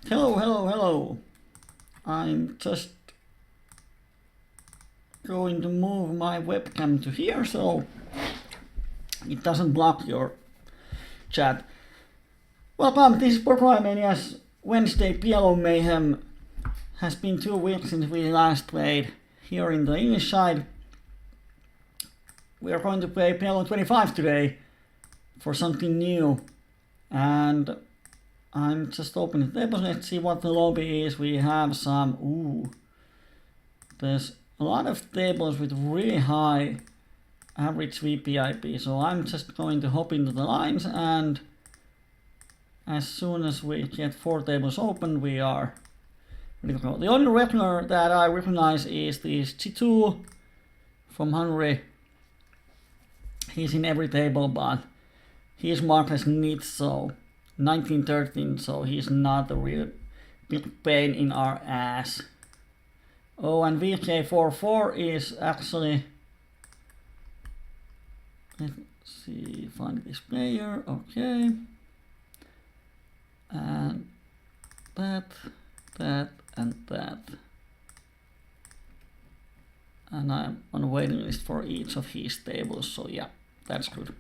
Hello. I'm just going to move my webcam to here so it doesn't block your chat. Welcome, this is Programmania's Wednesday PLO Mayhem. Has been 2 weeks since we last played here in the English side. We are going to play PLO25 today for something new. And I'm just opening the tables. Let's see what the lobby is. We have some, there's a lot of tables with really high average VPIP. So I'm just going to hop into the lines, and as soon as we get 4 tables open, we are ready to go. The only regular that I recognize is this G2 from Hungary. He's in every table, but he's marked as NIT, so 1913, so he's not a real big pain in our ass. Oh, and VK44 is actually, let's see, find this player, okay. And that, and that. And I'm on a waiting list for each of his tables, so yeah, that's good.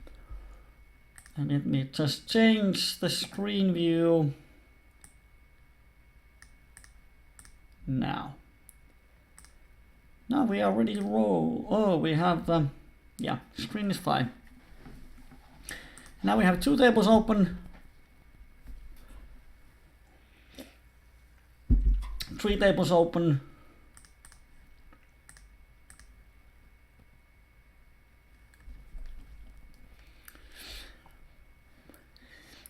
And let me just change the screen view now. Now we are ready to roll. Oh, we have the, screen is fine. Now we have 2 tables open. 3 tables open.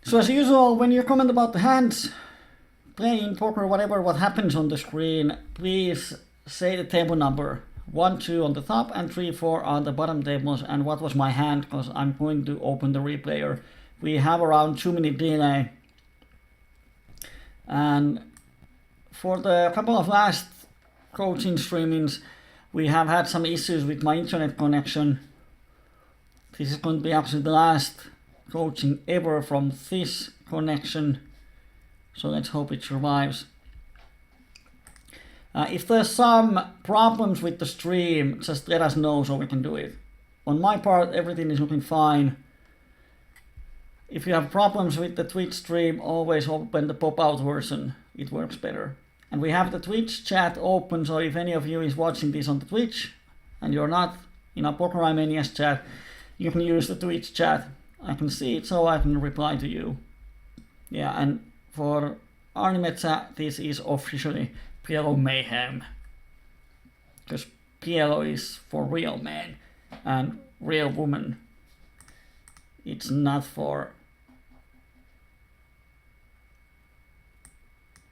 So as usual, when you comment about the hands, playing poker, whatever, what happens on the screen, please say the table number. 1, 2 on the top and 3, 4 on the bottom tables, and what was my hand, because I'm going to open the replayer. We have around 2-minute delay. And for the couple of last coaching streamings, we have had some issues with my internet connection. This is going to be actually the last coaching ever from this connection, so let's hope it survives. If there's some problems with the stream, just let us know so we can do it. On my part, everything is looking fine. If you have problems with the Twitch stream, always open the pop-out version, it works better. And we have the Twitch chat open, so if any of you is watching this on the Twitch and you're not in a Programmania's chat, you can use the Twitch chat. I can see it, so I can reply to you. Yeah, and for Arnimetsa, this is officially PLO Mayhem. Because PLO is for real men and real women. It's not for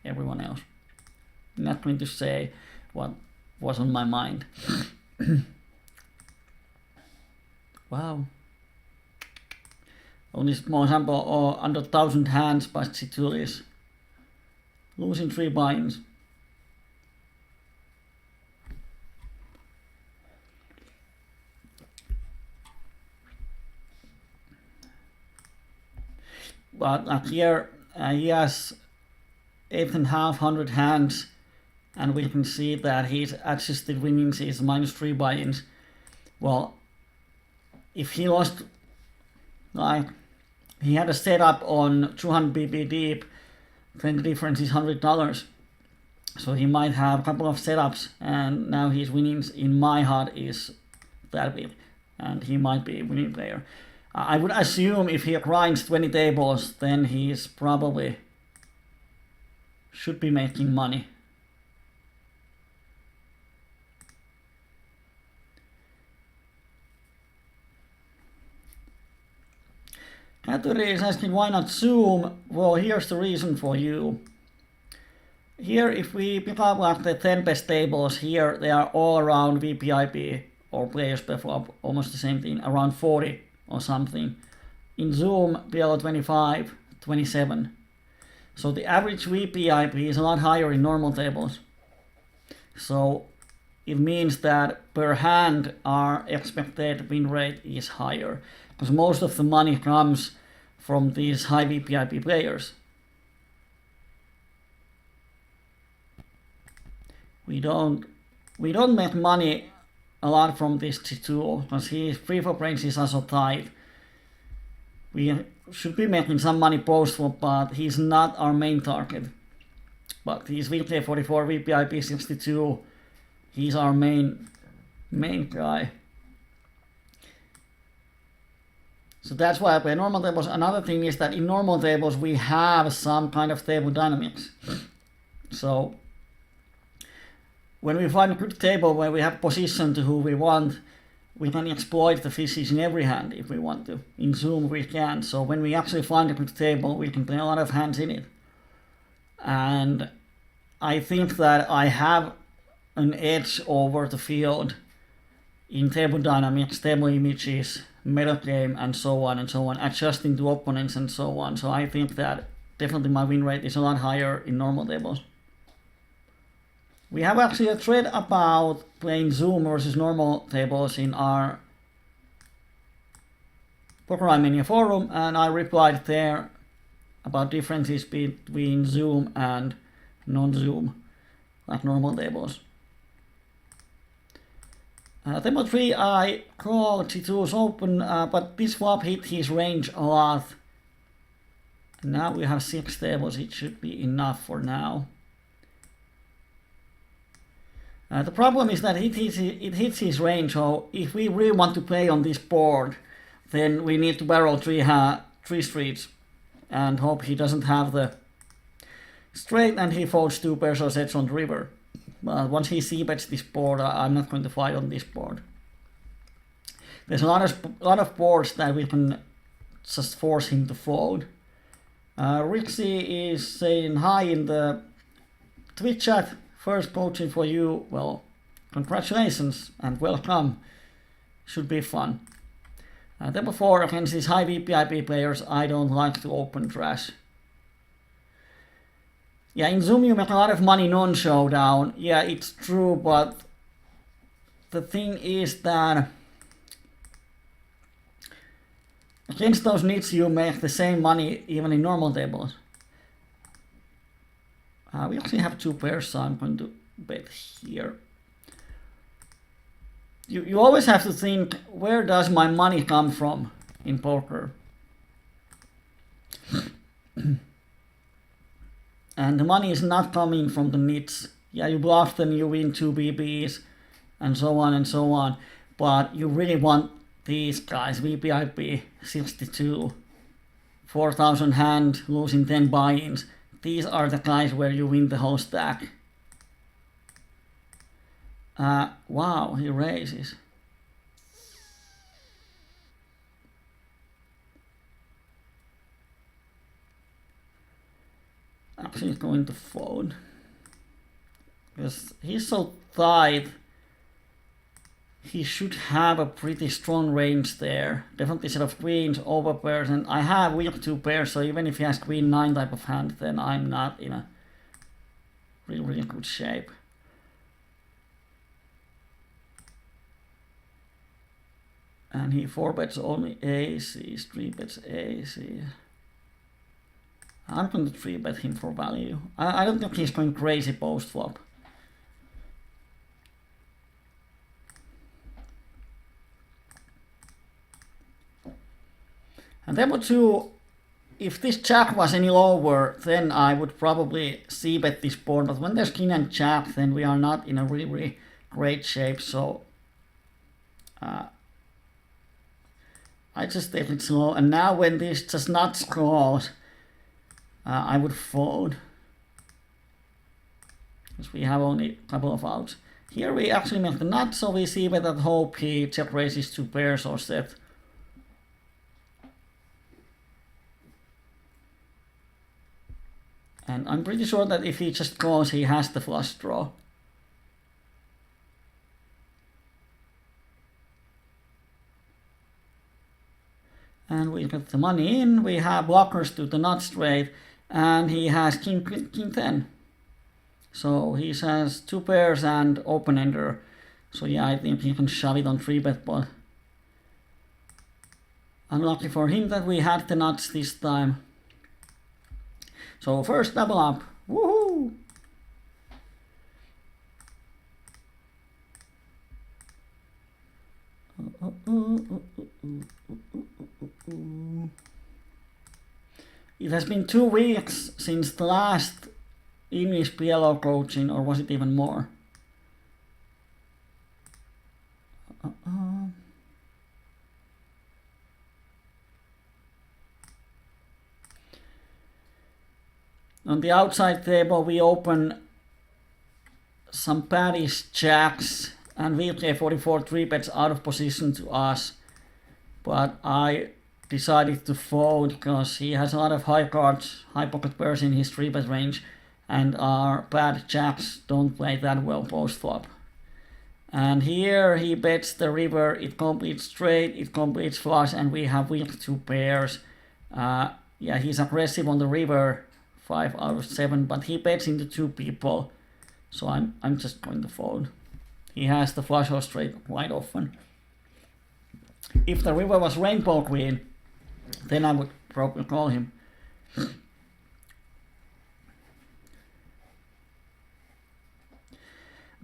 everyone else. I'm not going to say what was on my mind. Wow. Only small sample, or under 1,000 hands by Chitulis. Losing 3 buy-ins. But here he has 8,500 hands, and we can see that his adjusted winnings is -3 buy-ins. Well, if he lost, like, he had a setup on 200 BB deep, then the difference is $100. So he might have a couple of setups, and now his winnings in my heart is that big, and he might be a winning player. I would assume if he grinds 20 tables, then he's probably should be making money. Kyyberi is asking why not Zoom. Well, here's the reason for you. Here, if we pick up like the 10 best tables, here they are all around VPIP or players per flop, almost the same thing, around 40 or something. In Zoom, PLO25, 27. So the average VPIP is a lot higher in normal tables. So it means that per hand our expected win rate is higher, because most of the money comes from these high VPIP players. we don't make money a lot from this G2 because his pre-flop range is also tight. We should be making some money post-flop, but he's not our main target. But he's VK44, VPIP62. He's our main guy. So that's why I play normal tables. Another thing is that in normal tables we have some kind of table dynamics. So when we find a good table where we have position to who we want, we can exploit the fishes in every hand if we want to. In Zoom we can. So when we actually find a good table, we can play a lot of hands in it. And I think that I have an edge over the field in table dynamics, table images, metagame, and so on, adjusting to opponents and so on. So I think that definitely my win rate is a lot higher in normal tables. We have actually a thread about playing Zoom versus normal tables in our PokerMania forum, and I replied there about differences between Zoom and non-Zoom, like normal tables. Table 3, I call G2's open, but this flop hit his range a lot. Now we have 6 tables, it should be enough for now. The problem is that it hits his range, so if we really want to play on this board, then we need to barrel 3 streets and hope he doesn't have the straight and he folds 2 pairs or sets on the river. But once he c-bets this board, I'm not going to fight on this board. There's a lot of boards that we can just force him to fold. Rixie is saying hi in the Twitch chat. First coaching for you. Well, congratulations and welcome. Should be fun. Table 4 against these high VPIP players, I don't like to open trash. Yeah, in Zoom you make a lot of money non-showdown. Yeah, it's true, but the thing is that against those nits you make the same money even in normal tables. We actually have 2 pairs, so I'm going to bet here. You always have to think, where does my money come from in poker? And the money is not coming from the nits. Yeah, you bluff them, you win 2 BBs, and so on. But you really want these guys, VPIP 62, 4,000 hand, losing 10 buy-ins. These are the guys where you win the whole stack. Wow, he raises. Actually going to fold. Because he's so tight. He should have a pretty strong range there. Definitely set of queens, over pairs, and I have weak 2 pairs, so even if he has queen 9 type of hand, then I'm not in a really good shape. And he 4-bets only aces, 3-bets aces. I'm going to 3-bet him for value. I don't think he's going crazy post-flop. And table 2, if this jack was any lower, then I would probably c-bet this board. But when there's king and jack, then we are not in a really great shape. So I just take it slow. And now when this just not scrolls, I would fold. Because we have only a couple of outs. Here we actually make the nut, so we c-bet and hope he check raises 2 pairs or set. And I'm pretty sure that if he just calls, he has the flush draw. And we get the money in, we have blockers to the nut straight, and he has king 10. So he has 2 pairs and open ender. So yeah, I think he can shove it on 3-bet, but unlucky for him that we had the nuts this time. So first double up, woohoo! It has been 2 weeks since the last English PLO coaching, or was it even more? On the outside table we open some paddish jacks and VK44 3 bets out of position to us, but I decided to fold because he has a lot of high cards, high pocket pairs in his 3 bet range, and our bad jacks don't play that well post flop. And here he bets the river, it completes straight, it completes flush, and we have weak 2 pairs. Yeah, he's aggressive on the river, 5 out of 7, but he bets into 2 people, so I'm just going to fold. He has the flush or straight quite often. If the river was rainbow queen, then I would probably call him.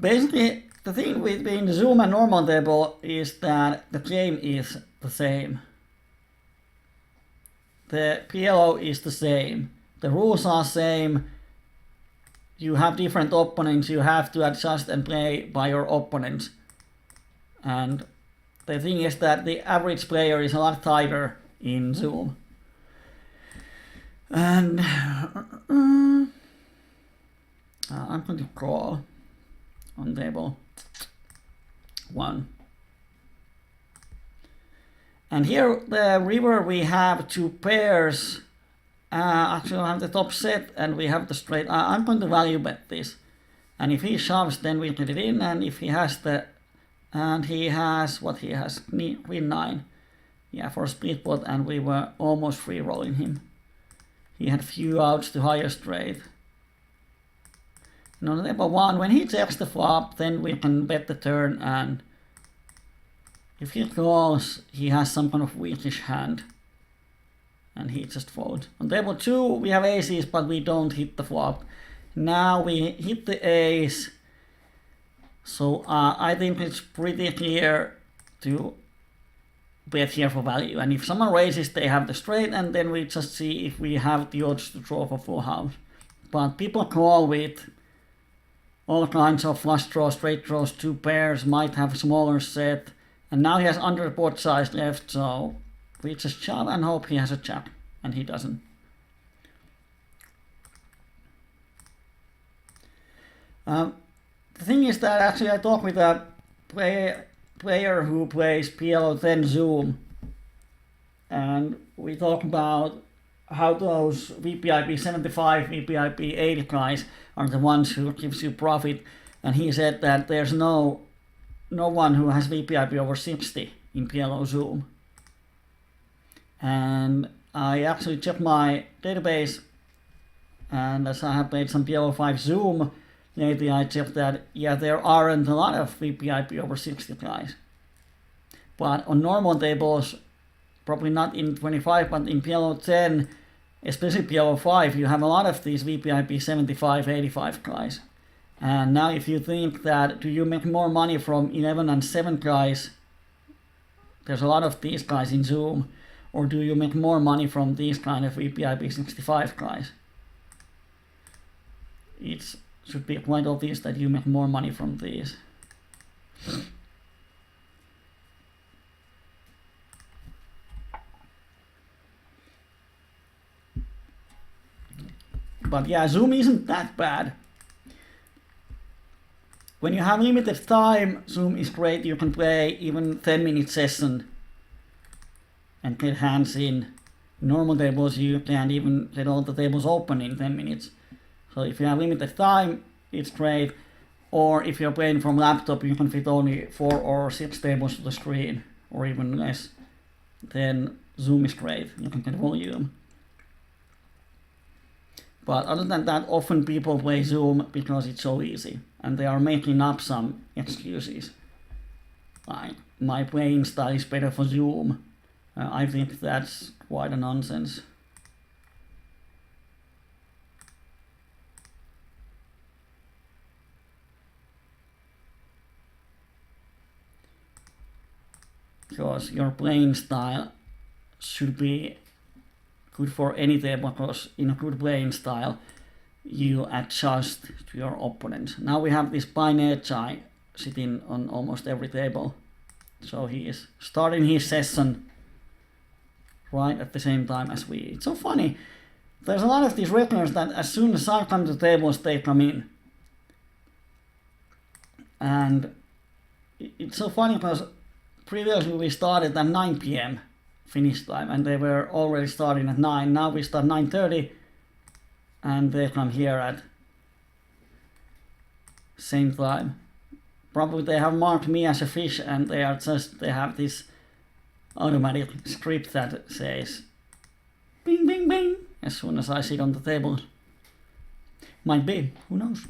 Basically, the thing between Zoom and normal table is that the game is the same. The PLO is the same. The rules are same. You have different opponents. You have to adjust and play by your opponents. And the thing is that the average player is a lot tighter in Zoom. And I'm going to call on table 1. And here the river we have 2 pairs. Actually I have the top set and we have the straight. I'm going to value bet this. And if he shoves, then we get it in. And if he has the, and he has what he has, queen 9. Yeah, for a split pot, and we were almost free rolling him. He had few outs to higher straight. And on table 1, when he checks the flop, then we can bet the turn, and if he calls, he has some kind of weakish hand. And he just folds. On table 2, we have aces, but we don't hit the flop. Now we hit the ace. So I think it's pretty clear to bet here for value. And if someone raises, they have the straight, and then we just see if we have the odds to draw for full house. But people call with all kinds of flush draws, straight draws, 2 pairs, might have a smaller set. And now he has under board size left, so we just shove and hope he has a jack, and he doesn't. The thing is that actually I talked with a player who plays PLO10 Zoom, and we talked about how those VPIP 75, VPIP 80 guys are the ones who gives you profit, and he said that there's no one who has VPIP over 60 in PLO Zoom. And I actually checked my database, and as I have played some PLO5 Zoom lately, I checked that, yeah, there aren't a lot of VPIP over 60 guys. But on normal tables, probably not in 25, but in PLO10, especially PLO5, you have a lot of these VPIP 75, 85 guys. And now if you think that, do you make more money from 11 and 7 guys, there's a lot of these guys in Zoom, or do you make more money from these kind of VPIP 65 guys? It should be quite obvious that you make more money from these. But yeah, Zoom isn't that bad. When you have limited time, Zoom is great. You can play even 10-minute session and get hands in. Normal tables, you can't even get all the tables open in 10 minutes. So if you have limited time, it's great. Or if you're playing from laptop, you can fit only 4 or 6 tables to the screen, or even less. Then Zoom is great. You can get volume. But other than that, often people play Zoom because it's so easy, and they are making up some excuses. Like, my playing style is better for Zoom. I think that's quite a nonsense. because your playing style should be good for any table, because in a good playing style you adjust to your opponent. Now we have this Paineechai sitting on almost every table, so he is starting his session right at the same time as we. It's so funny. There's a lot of these regulars that as soon as I come to the tables, they come in. And it's so funny because previously we started at 9 p.m. finish time and they were already starting at 9. Now we start 9:30 and they come here at same time. Probably they have marked me as a fish and they have this automatic script that says bing bing bing as soon as I sit on the table. Might be, who knows?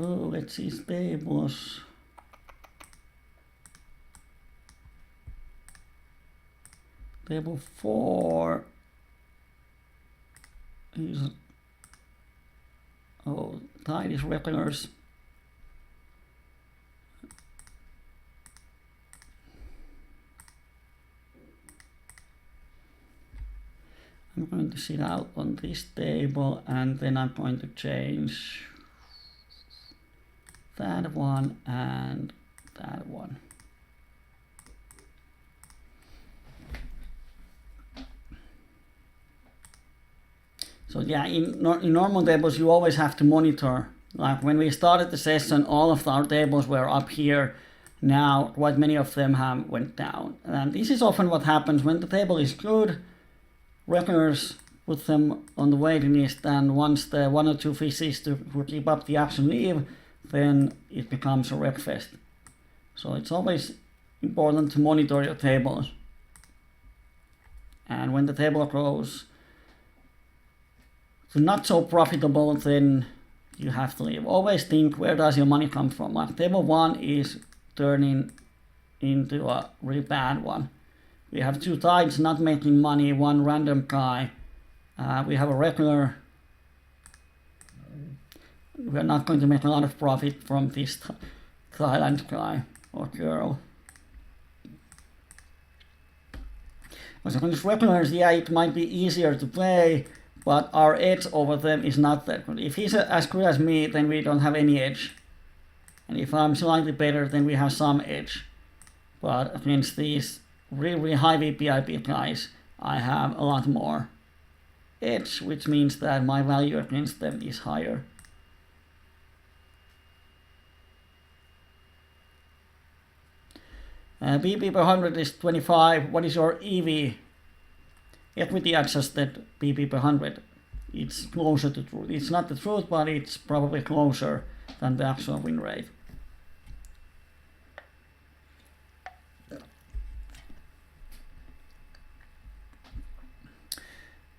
Oh, let's see tables. Table 4 is tide is regulars. I'm going to sit out on this table and then I'm going to change that one and that one. So yeah, in normal tables you always have to monitor. Like when we started the session, all of our tables were up here. Now quite many of them have went down. And this is often what happens when the table is good. Regulars put them on the waiting list, and once the 1 or 2 fishes who keep up the action leave, then it becomes a reg fest. So it's always important to monitor your tables. And when the table grows to not so profitable, then you have to leave. Always think, where does your money come from? Like table 1 is turning into a really bad one. We have 2 tides not making money, 1 random guy. We have a regular. We're not going to make a lot of profit from this Thailand guy or girl. Also, when it's regulars, yeah, it might be easier to play, but our edge over them is not that good. If he's as good as me, then we don't have any edge. And if I'm slightly better, then we have some edge. But against these really high VPIP guys, I have a lot more edge, which means that my value against them is higher. BP per 100 is 25. What is your EV? Equity adjusted BP per 100. It's closer to truth. It's not the truth, but it's probably closer than the actual win rate.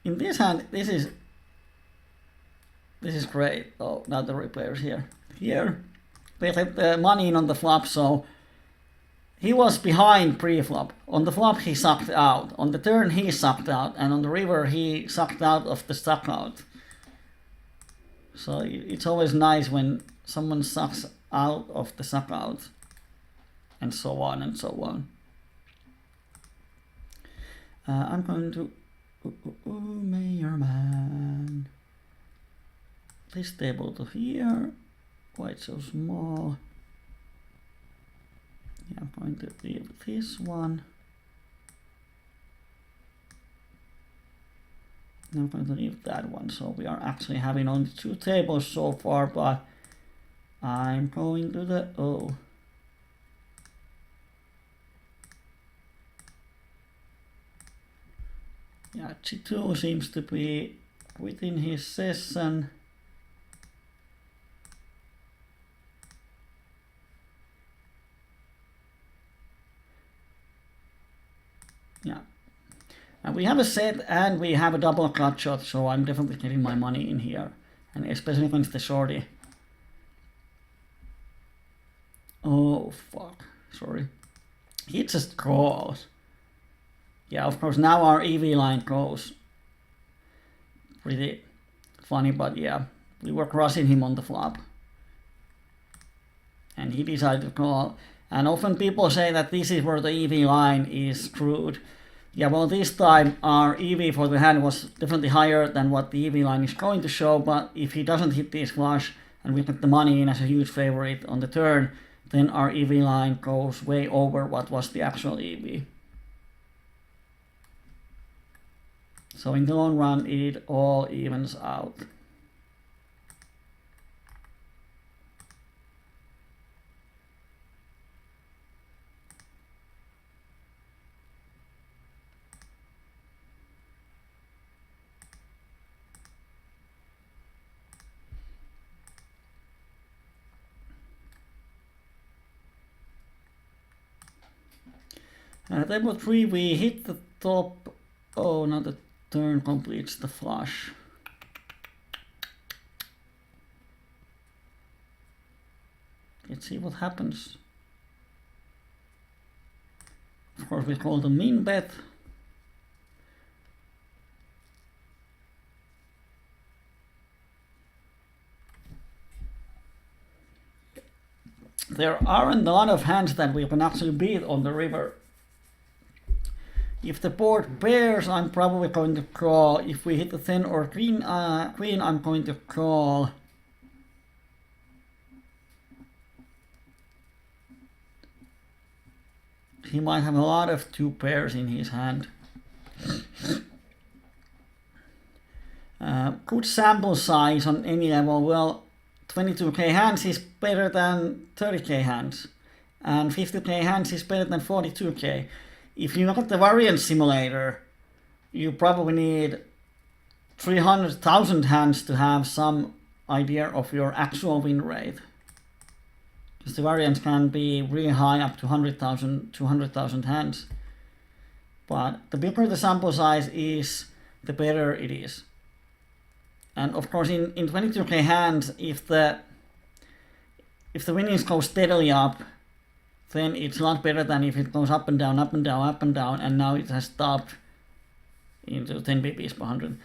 In this hand, this is great. Oh, now the replayers here. Here, they let the money in on the flop, so he was behind pre-flop. On the flop, he sucked out. On the turn, he sucked out, and on the river, he sucked out of the suck out. So it's always nice when someone sucks out of the suck out, and so on and so on. I'm going to Mayor Man. This table to here, quite so small. Yeah, I'm going to leave this one. I'm going to leave that one. So we are actually having only 2 tables so far, but I'm going to the Yeah, G2 seems to be within his session. Yeah. And we have a set and we have a double cut shot, so I'm definitely getting my money in here. And especially against the shorty. Oh, fuck. Sorry. He just calls. Yeah, of course, now our EV line goes pretty funny, but yeah, we were crossing him on the flop. And he decided to call. And often people say that this is where the EV line is screwed. Yeah, well, this time our EV for the hand was definitely higher than what the EV line is going to show, but if he doesn't hit this flush and we get the money in as a huge favorite on the turn, then our EV line goes way over what was the actual EV. So in the long run, it all evens out. Table 3, we hit the top. Oh, now the turn completes the flush. Let's see what happens. Of course, we call the min bet. There aren't a lot of hands that we can actually beat on the river. If the board pairs, I'm probably going to call. If we hit the 10 or queen, I'm going to call. He might have a lot of 2 pairs in his hand. Good sample size on any level. Well, 22k hands is better than 30k hands, and 50k hands is better than 42k. If you look at the variance simulator, you probably need 300,000 hands to have some idea of your actual win rate. Because the variance can be really high, up to 100,000, 200,000 hands. But the bigger the sample size is, the better it is. And of course, in 22k hands, if the winnings go steadily up, then it's a lot better than if it goes up and down, up and down, up and down, and now it has stopped into 10 bps per 100.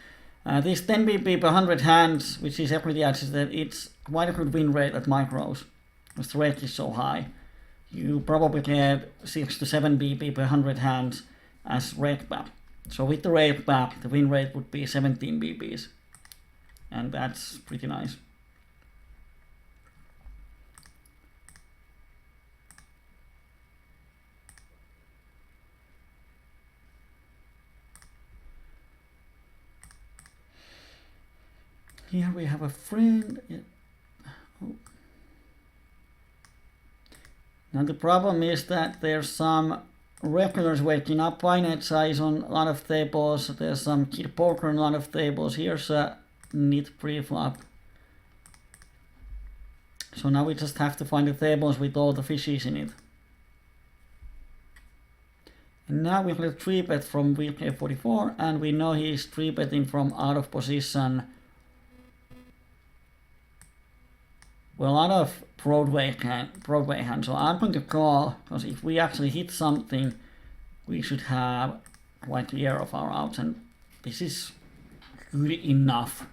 This 10 bp per 100 hands, which is equity adjusted, it's quite a good win rate at micros, because the rate is so high. You probably get 6 to 7 bp per 100 hands as rate back. So with the rate back, the win rate would be 17 bps, and that's pretty nice. Here we have a friend. Oh. Now the problem is that there's some regulars waking up finite size on a lot of tables. There's some kid poker on a lot of tables. Here's a neat pre-flop. So now we just have to find the tables with all the fishes in it. And now we have a 3-bet from VK44, and we know he's 3-betting from out of position. Well, a lot of Broadway hands, so I'm going to call, because if we actually hit something, we should have quite clear of our outs, and this is good enough.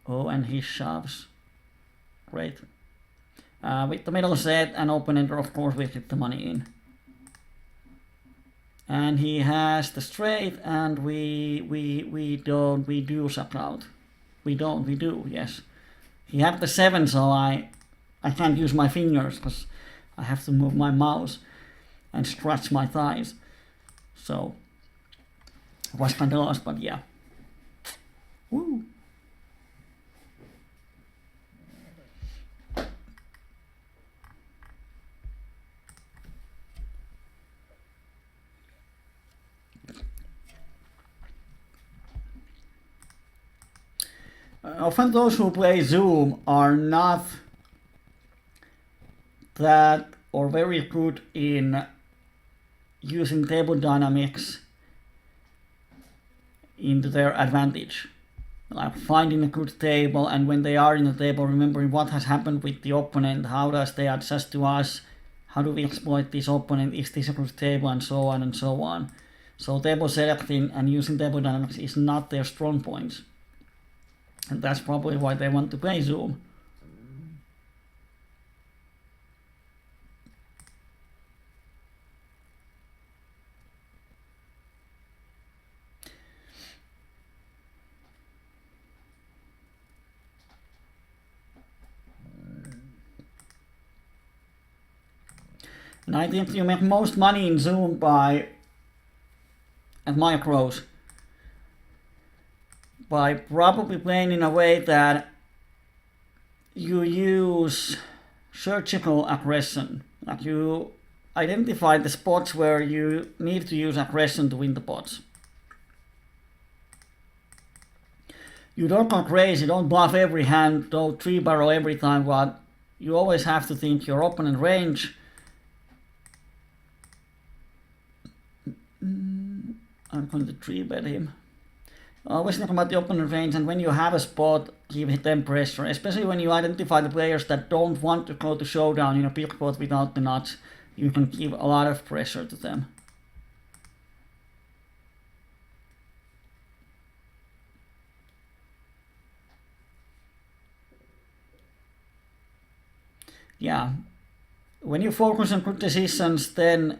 Oh, and he shoves. Great. With the middle set and open ender, of course, we get the money in. And he has the straight, and we do suck out. We do, yes. He had the 7, so I can't use my fingers because I have to move my mouse and scratch my thighs. So I was kind of lost, but yeah. Woo. Often those who play Zoom are not that or very good in using table dynamics into their advantage. Like finding a good table, and when they are in the table, remembering what has happened with the opponent, how does they adjust to us, how do we exploit this opponent, is this a good table, and so on and so on. So table selecting and using table dynamics is not their strong points. And that's probably why they want to play Zoom. And I think you make most money in Zoom at micros by probably playing in a way that you use surgical aggression. Like you identify the spots where you need to use aggression to win the pots. You don't go crazy, don't bluff every hand, don't 3-barrel every time, but you always have to think your opponent range. I'm going to 3-bet him. Always think about the opponent range, and when you have a spot, give them pressure, especially when you identify the players that don't want to go to showdown in a big pot without the nuts. You can give a lot of pressure to them. Yeah, when you focus on good decisions, then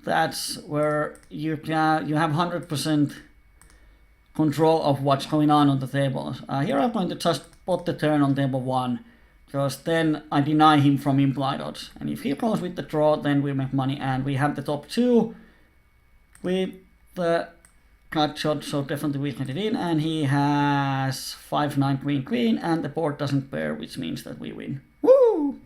that's where you have 100% control of what's going on the table. Here I'm going to just put the turn on table 1, because then I deny him from implied odds. And if he goes with the draw, then we make money, and we have the top 2 with the cut shot, so definitely we get it in, and he has 5-9 queen queen, and the board doesn't pair, which means that we win. Woo!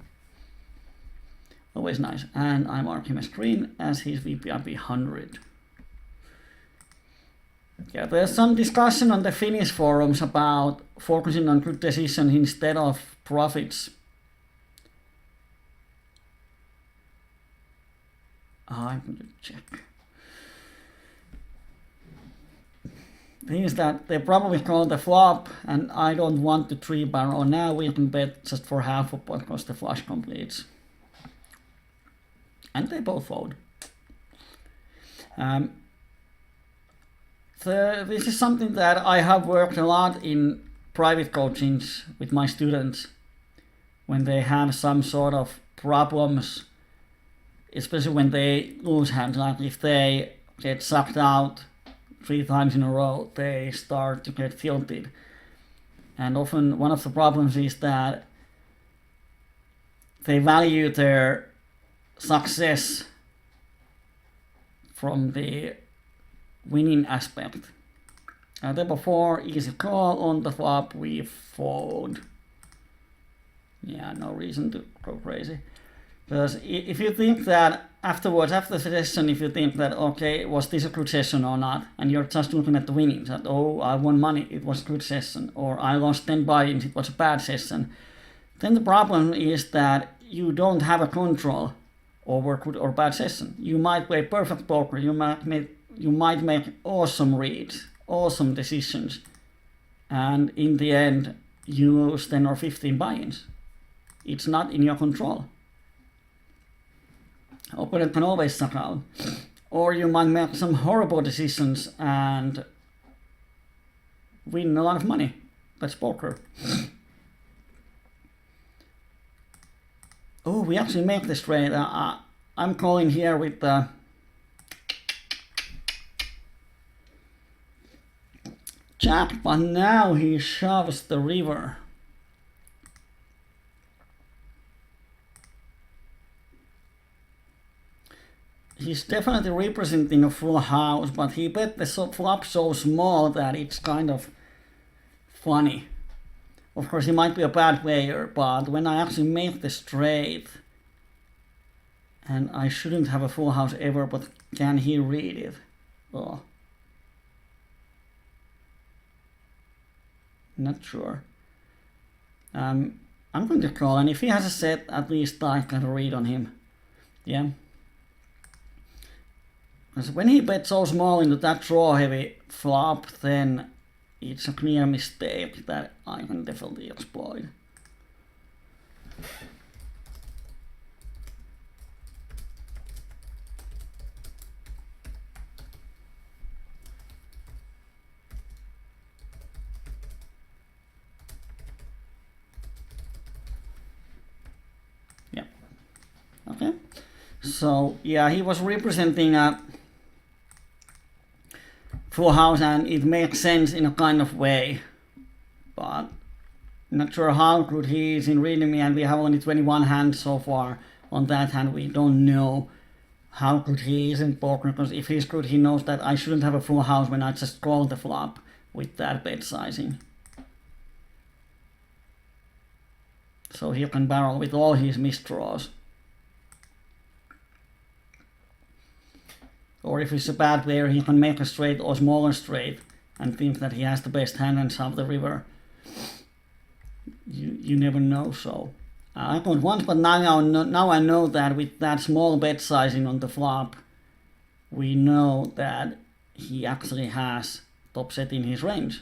Always nice. And I mark him as green as his VPIP 100. Yeah, there's some discussion on the Finnish forums about focusing on good decisions instead of profits. I'm going to check. The thing is that they probably call the flop, and I don't want to 3-barrel. Now we can bet just for half a pot because the flush completes. And they both fold. This is something that I have worked a lot in private coachings with my students when they have some sort of problems, especially when they lose hands. Like if they get sucked out 3 times in a row, they start to get tilted. And often one of the problems is that they value their success from the winning aspect. Table 4, easy call. On the flop, we fold. Yeah, no reason to go crazy. Because if you think that afterwards, after the session, if you think that, okay, was this a good session or not, and you're just looking at the winnings, that, oh, I won money, it was a good session, or I lost 10 buy-ins, it was a bad session, then the problem is that you don't have a control over good or bad session. You might play perfect poker, you might make awesome reads, awesome decisions, and in the end, you lose 10 or 15 buy-ins. It's not in your control. Opponent can always suck out. Or you might make some horrible decisions and win a lot of money. That's poker. Oh, we actually make this trade. I'm calling here with the jack, but now he shoves the river. He's definitely representing a full house, but he bet the flop so small that it's kind of funny. Of course, he might be a bad player, but when I actually make the straight, and I shouldn't have a full house ever, but can he read it? Oh. Not sure. I'm going to call, and if he has a set, at least I can read on him. Yeah. Because when he bets so small into that draw heavy flop, then it's a clear mistake that I can definitely exploit. Okay. So yeah, he was representing a full house, and it makes sense in a kind of way, but not sure how good he is in reading me, and we have only 21 hands so far on that hand. We don't know how good he is in poker, because if he's good, he knows that I shouldn't have a full house when I just call the flop with that bet sizing. So he can barrel with all his misdraws. Or if he's a bad player, he can make a straight or smaller straight and think that he has the best hand and shove the river. You never know. So I called once, but now I know that with that small bet sizing on the flop, we know that he actually has top set in his range.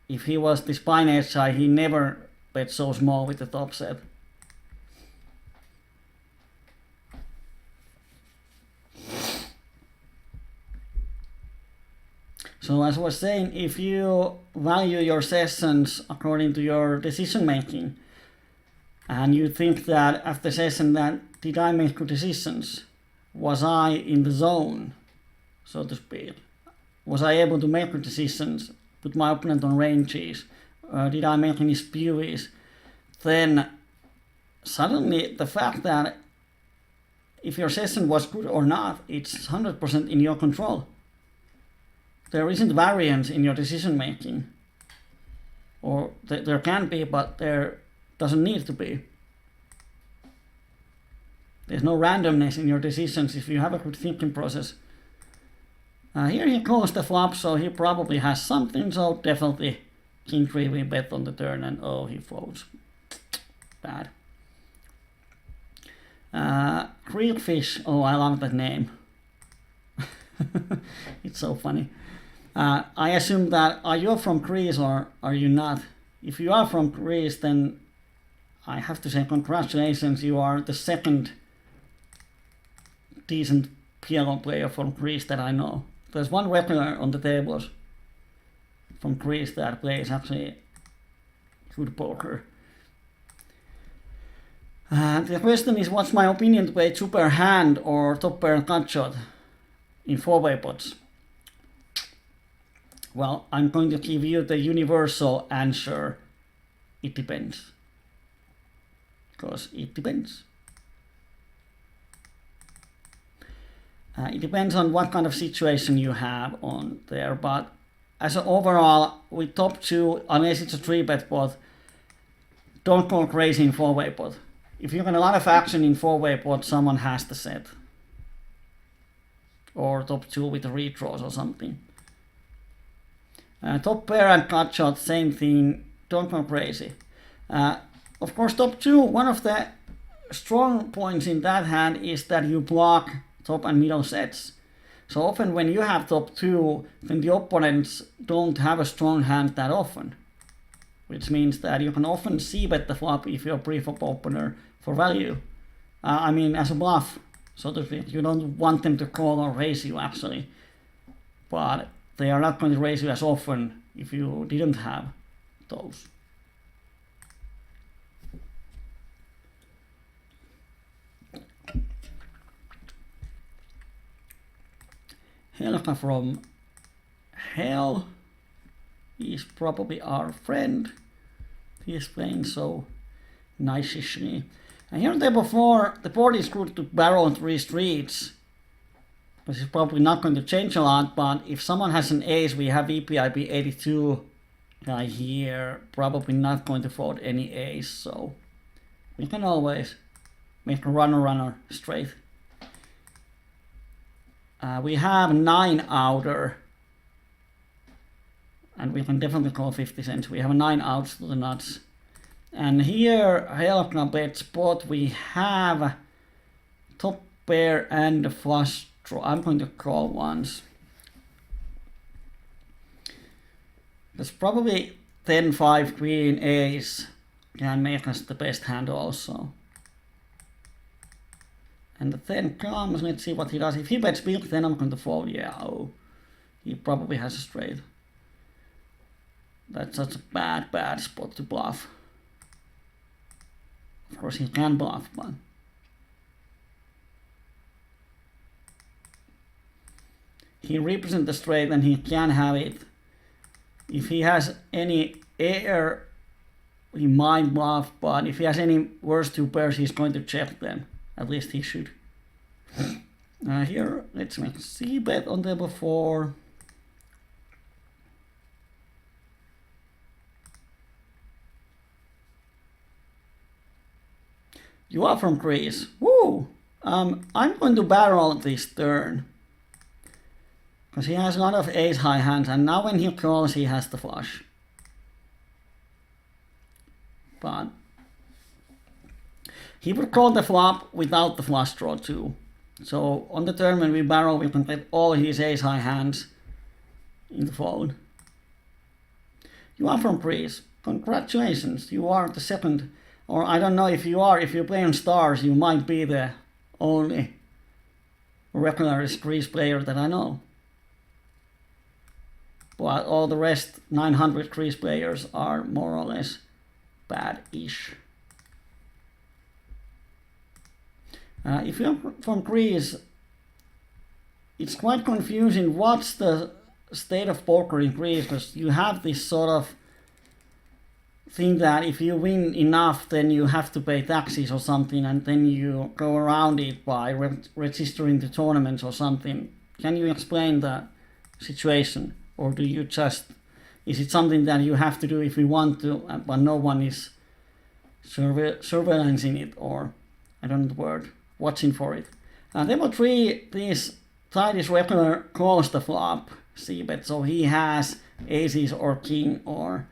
If he was this pine edge side, he never bet so small with the top set. So as I was saying, if you value your sessions according to your decision making, and you think that after session that did I make good decisions? Was I in the zone, so to speak? Was I able to make good decisions, put my opponent on ranges? Did I make any spewies? Then suddenly the fact that if your session was good or not, it's 100% in your control. There isn't variance in your decision making, or there can be, but there doesn't need to be. There's no randomness in your decisions if you have a good thinking process. Here he calls the flop, so he probably has something, so definitely king 3 we bet on the turn, and oh, he folds. Bad. Creek fish, oh, I love that name. It's so funny. I assume that, are you from Greece or are you not? If you are from Greece, then I have to say congratulations, you are the second decent PLO player from Greece that I know. There's one regular on the tables from Greece that plays actually good poker. The question is, what's my opinion to play super hand or top pair cut shot in 4-way pots? Well, I'm going to give you the universal answer. It depends. Because it depends. It depends on what kind of situation you have on there, but as an overall, with top 2, unless it's a 3-bet pot, don't go crazy in 4-way pot. If you get a lot of action in 4-way pot, someone has to set. Or top 2 with redraws or something. Top pair and cut shot, same thing, don't go crazy. Of course, top 2, one of the strong points in that hand is that you block top and middle sets. So often when you have top 2, then the opponents don't have a strong hand that often. Which means that you can often c-bet the flop if you're a pre-flop opener for value. I mean, as a bluff, so to speak. You don't want them to call or raise you actually. But they are not going to raise you as often if you didn't have those. Helga from Hell is probably our friend. He is playing so nicely. And here table 4, the board is good to barrel 3 streets. This is probably not going to change a lot, but if someone has an ace, we have EPIB 82 guy here, probably not going to fold any ace, so we can always make a runner straight. We have 9 outer, and we can definitely call 50 cents. We have 9 outs to the nuts. And here, Helga bets spot, we have top pair and flush draw. I'm going to call once. There's probably 10-5 queen ace can make us the best hand also. And the 10 comes, let's see what he does. If he bets big, then I'm going to fold. Yeah, oh, he probably has a straight. That's such a bad spot to bluff. Of course he can bluff, but he represents the straight and he can have it. If he has any air, he might bluff, but if he has any worse two pairs, he's going to check them. At least he should. Here, let's make C bet on table 4. You are from Greece. Woo! I'm going to barrel this turn. Because he has a lot of ace high hands, and now when he calls, he has the flush. But he would call the flop without the flush draw too. So on the turn when we barrel, we can get all his ace high hands in the fold. You are from Greece. Congratulations, you are the second, or I don't know if you are, if you play on stars, you might be the only regular Greece player that I know. But all the rest, 900 Greece players, are more or less bad-ish. If you're from Greece, it's quite confusing what's the state of poker in Greece, because you have this sort of thing that if you win enough, then you have to pay taxes or something, and then you go around it by registering the tournaments or something. Can you explain the situation? Or do you just, is it something that you have to do if you want to, but no one is surveillancing it, or I don't know the word, watching for it? Table 3, this side is regular, calls the flop, c-bet, so he has aces or king or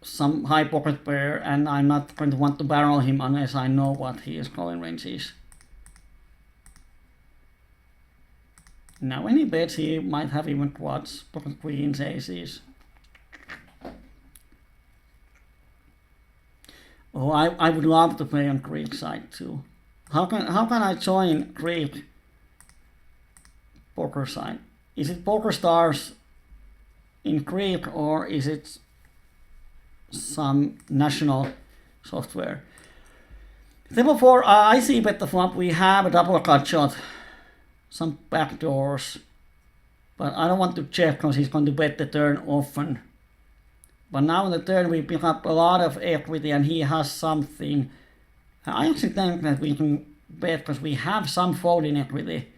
some high pocket pair, and I'm not going to want to barrel him unless I know what his calling range is. Now when he bets, he might have even quads, pocket queens, aces. Oh, I would love to play on Greek side too. How can I join Greek poker side? Is it Poker Stars in Greek, or is it some national software? Table 4, I see bet the flop. We have a double cut shot, some backdoors, but I don't want to check because he's going to bet the turn often. But now in the turn we pick up a lot of equity and he has something. I actually think that we can bet because we have some folding equity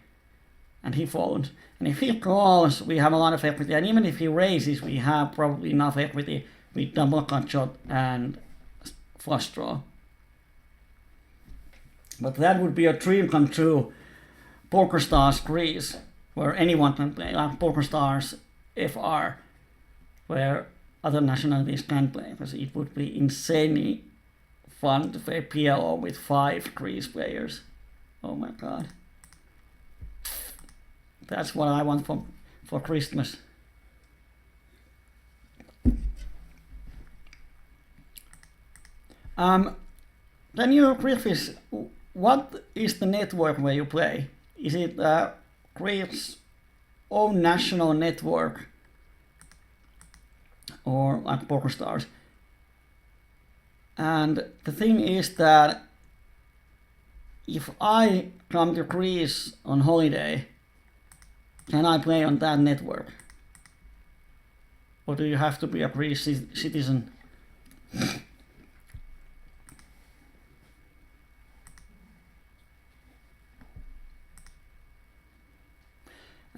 and he folds. And if he calls, we have a lot of equity, and even if he raises, we have probably enough equity with double cut shot and flush draw. But that would be a dream come true. Poker Stars Greece, where anyone can play, like Poker Stars FR, where other nationalities can play, because it would be insanely fun to play PLO with 5 Greece players. Oh my god. That's what I want for Christmas. Can you Griffiths, what is the network where you play? Is it Greece's own national network, or like Poker Stars? And the thing is that if I come to Greece on holiday, can I play on that network? Or do you have to be a Greece citizen?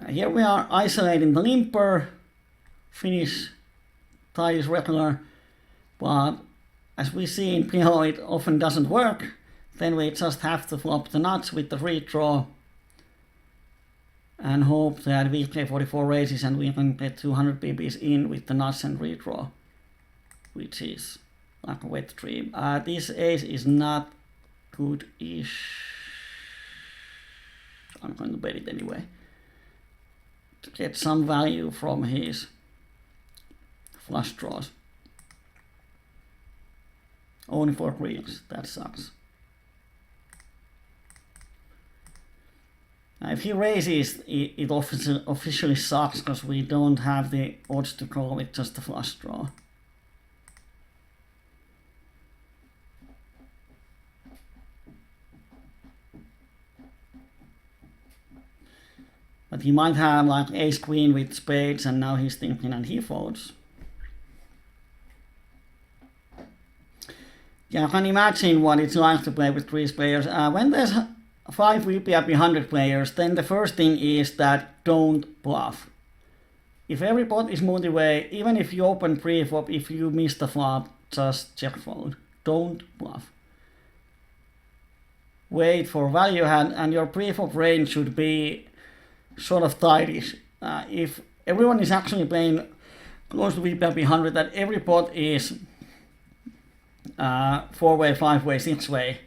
Here we are isolating the limper. Finnish tie is regular, but as we see in PLO, it often doesn't work. Then we just have to flop the nuts with the redraw and hope that VK44 raises and we can get 200 BBs in with the nuts and redraw, which is like a wet dream. This ace is not good-ish. I'm going to bet it anyway to get some value from his flush draws. Only 4 greens, that sucks. Now if he raises, it officially sucks because we don't have the odds to call with just the flush draw. But But he might have like ace queen with spades, and now he's thinking and he folds. Yeah, I can imagine what it's like to play with 3 players. When there's 5 VP up 100 players, then the first thing is that don't bluff. If every pot is multi-way, even if you open pre-flop, if you miss the flop, just check fold. Don't bluff. Wait for value hand, and your pre-flop range should be sort of tightish. If everyone is actually playing close to VP up 100, that every pot is 4-way, 5-way, 6-way,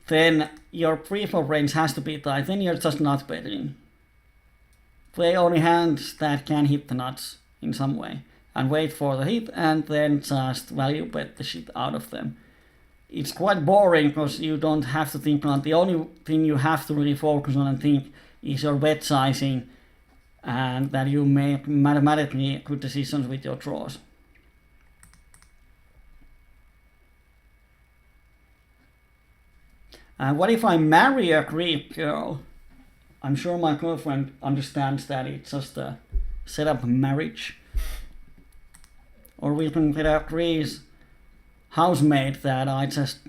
then your pre-flop range has to be tight. Then you're just not betting. Play only hands that can hit the nuts in some way, and wait for the hit, and then just value bet the shit out of them. It's quite boring because you don't have to think on. The only thing you have to really focus on and think is your bet sizing, and that you make mathematically good decisions with your draws. And what if I marry a Greek girl? I'm sure my girlfriend understands that it's just a set-up marriage. Or we can get a Greece housemate that I just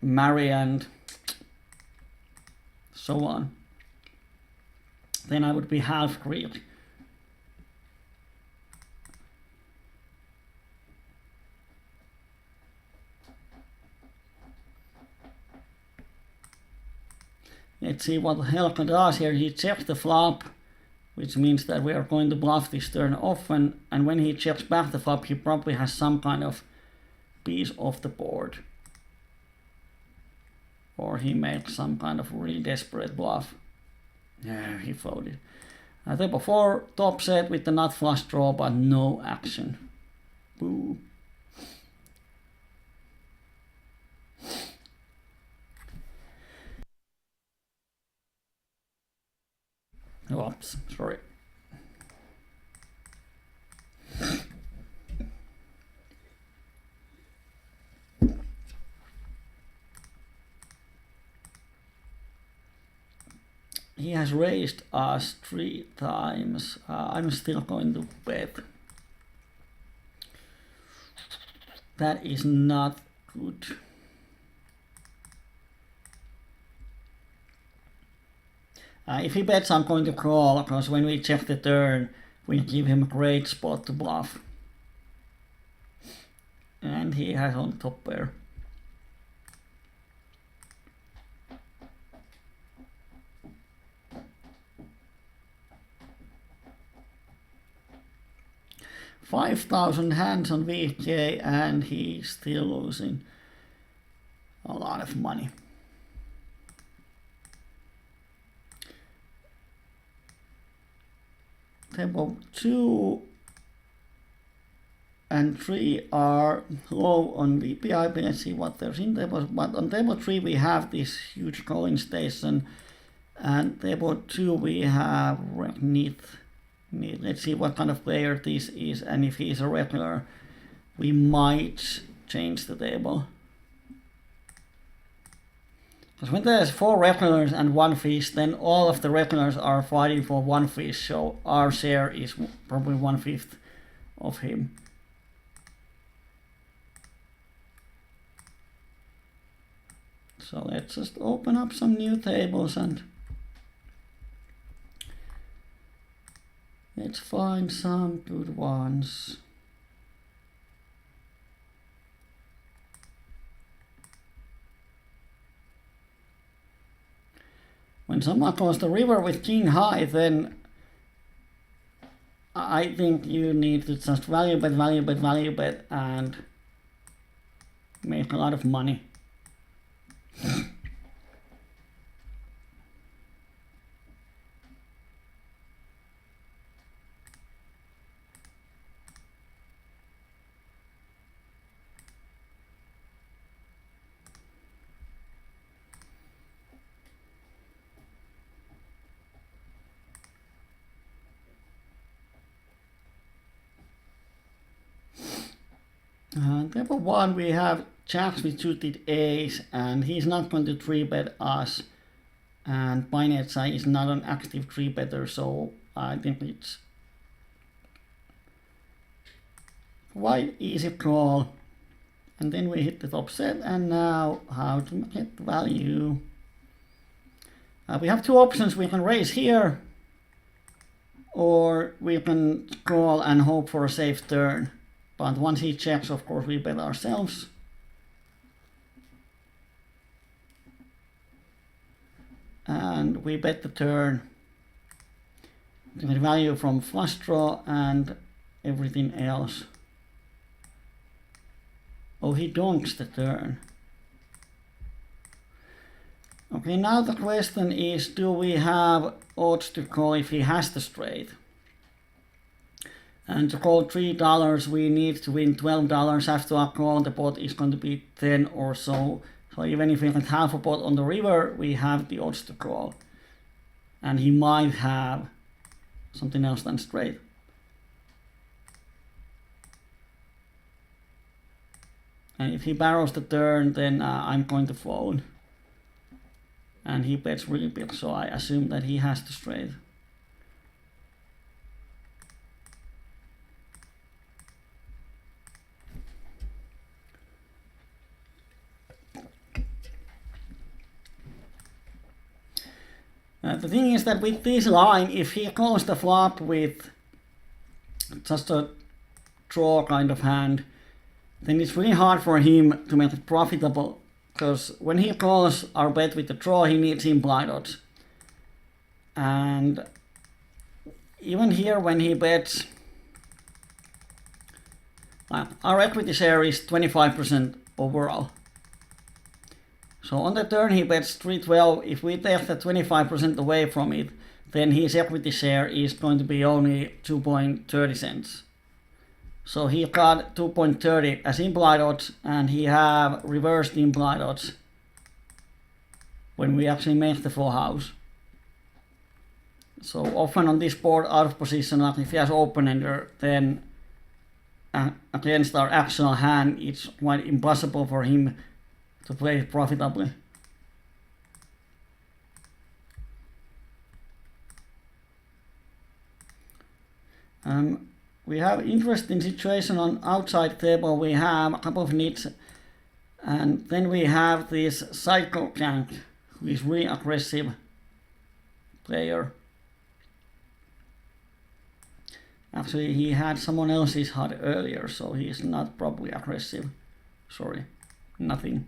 marry and so on. Then I would be half Greek. Let's see what Helka does here. He checks the flop, which means that we are going to bluff this turn often. And when he checks back the flop, he probably has some kind of piece off the board. Or he makes some kind of really desperate bluff. Yeah, he folded. Table 4, top set with the nut flush draw, but no action. Boo. Oops, sorry. He has raised us 3 times. I'm still going to bet. That is not good. If he bets, I'm going to call, because when we check the turn, we give him a great spot to bluff. And he has on top pair. $5,000 hands on VK, and he's still losing a lot of money. Table 2 and 3 are low on VPIP. Let's see what there's in tables. But on table 3 we have this huge calling station, and table 2 we have Neat. Let's see what kind of player this is, and if he's a regular, we might change the table. Because when there's 4 regulars and 1 fish, then all of the regulars are fighting for 1 fish, so our share is probably 1/5 of him. So let's just open up some new tables and let's find some good ones. When someone goes the river with king high, then I think you need to just value bet, and make a lot of money. Table 1 we have jacks with suited ace, and he's not going to 3-bet us and Binetsai is not an active 3-better, so I think it's quite easy call. And then we hit the top set, and now how to get the value. We have two options. We can raise here, or we can call and hope for a safe turn. But once he checks, of course, we bet ourselves. And we bet the turn to get value from flush draw and everything else. Oh, he donks the turn. Okay, now the question is, do we have odds to call if he has the straight? And to call $3, we need to win $12. After our call, the pot is going to be 10 or so. So even if we get half a pot on the river, we have the odds to call. And he might have something else than straight. And if he barrels the turn, then I'm going to fold. And he bets really big, so I assume that he has the straight. The thing is that with this line, if he calls the flop with just a draw kind of hand, then it's really hard for him to make it profitable, because when he calls our bet with the draw, he needs implied odds. And even here when he bets, our equity share is 25% overall. So on the turn he bets 312. If we take the 25% away from it, then his equity share is going to be only 2.30 cents. So he got 2.30 as implied odds, and he have reversed implied odds when we actually make the full house. So often on this board, out of position, like if he has open-ender, then against our actual hand, it's quite impossible for him to play it profitably. We have interesting situation on outside table. We have a couple of nits, and then we have this Psycho Gank, who is really aggressive player. Actually, he had someone else's HUD earlier, so he is not probably aggressive. Sorry, nothing.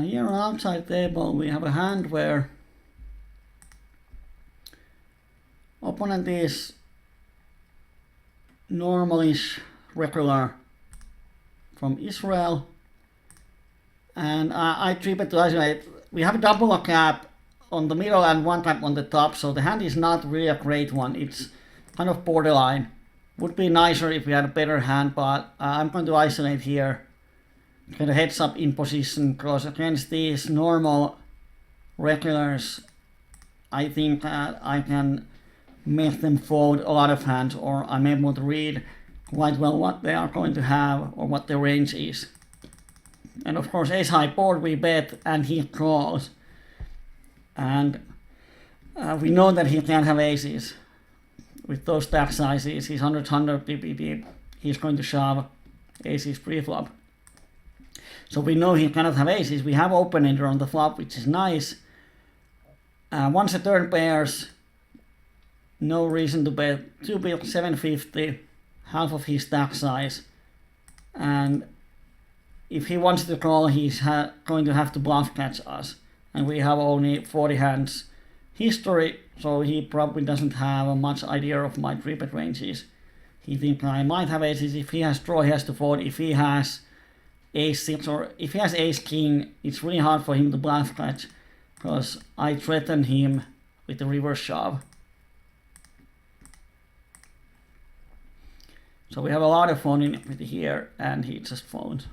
Here on outside table we have a hand where opponent is normalish regular from Israel, and I trip it to isolate. We have a double cap on the middle and one tap on the top, so the hand is not really a great one. It's kind of borderline. Would be nicer if we had a better hand, but I'm going to isolate here. Get a heads up in position, because against these normal regulars, I think that I can make them fold a lot of hands, or I'm able to read quite well what they are going to have or what their range is. And of course, ace high board we bet and he calls, and we know that he can't have aces. With those stack sizes, he's 100 PPD, he's going to shove aces pre-flop. So we know he cannot have aces. We have open-ender on the flop, which is nice. Once the turn pairs, no reason to bet. 2 big 750, half of his stack size. And if he wants to call, he's going to have to bluff catch us. And we have only 40 hands history, so he probably doesn't have much idea of my 3-bet ranges. He thinks I might have aces. If he has draw, he has to fold. If he has ace-6 or if he has ace-king, it's really hard for him to bluff catch, because I threaten him with the reverse shove. So we have a lot of folding equity here, and he just folds.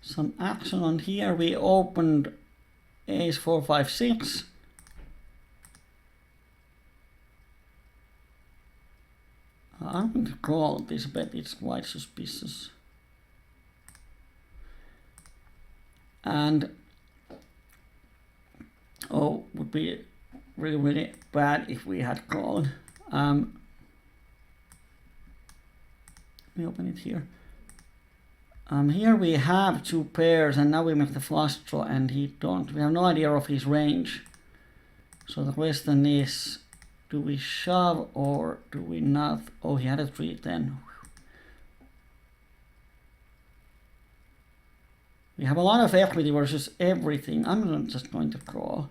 Some action on here. We opened ace 4, 5, 6. I'm going to call this bet, it's quite suspicious. And would be really, really bad if we had called. Let me open it here. Here we have two pairs, and now we make the flush draw, and he don't. We have no idea of his range. So the question is, do we shove or do we not? Oh, he had a 3-10. We have a lot of equity versus everything. I'm just going to call.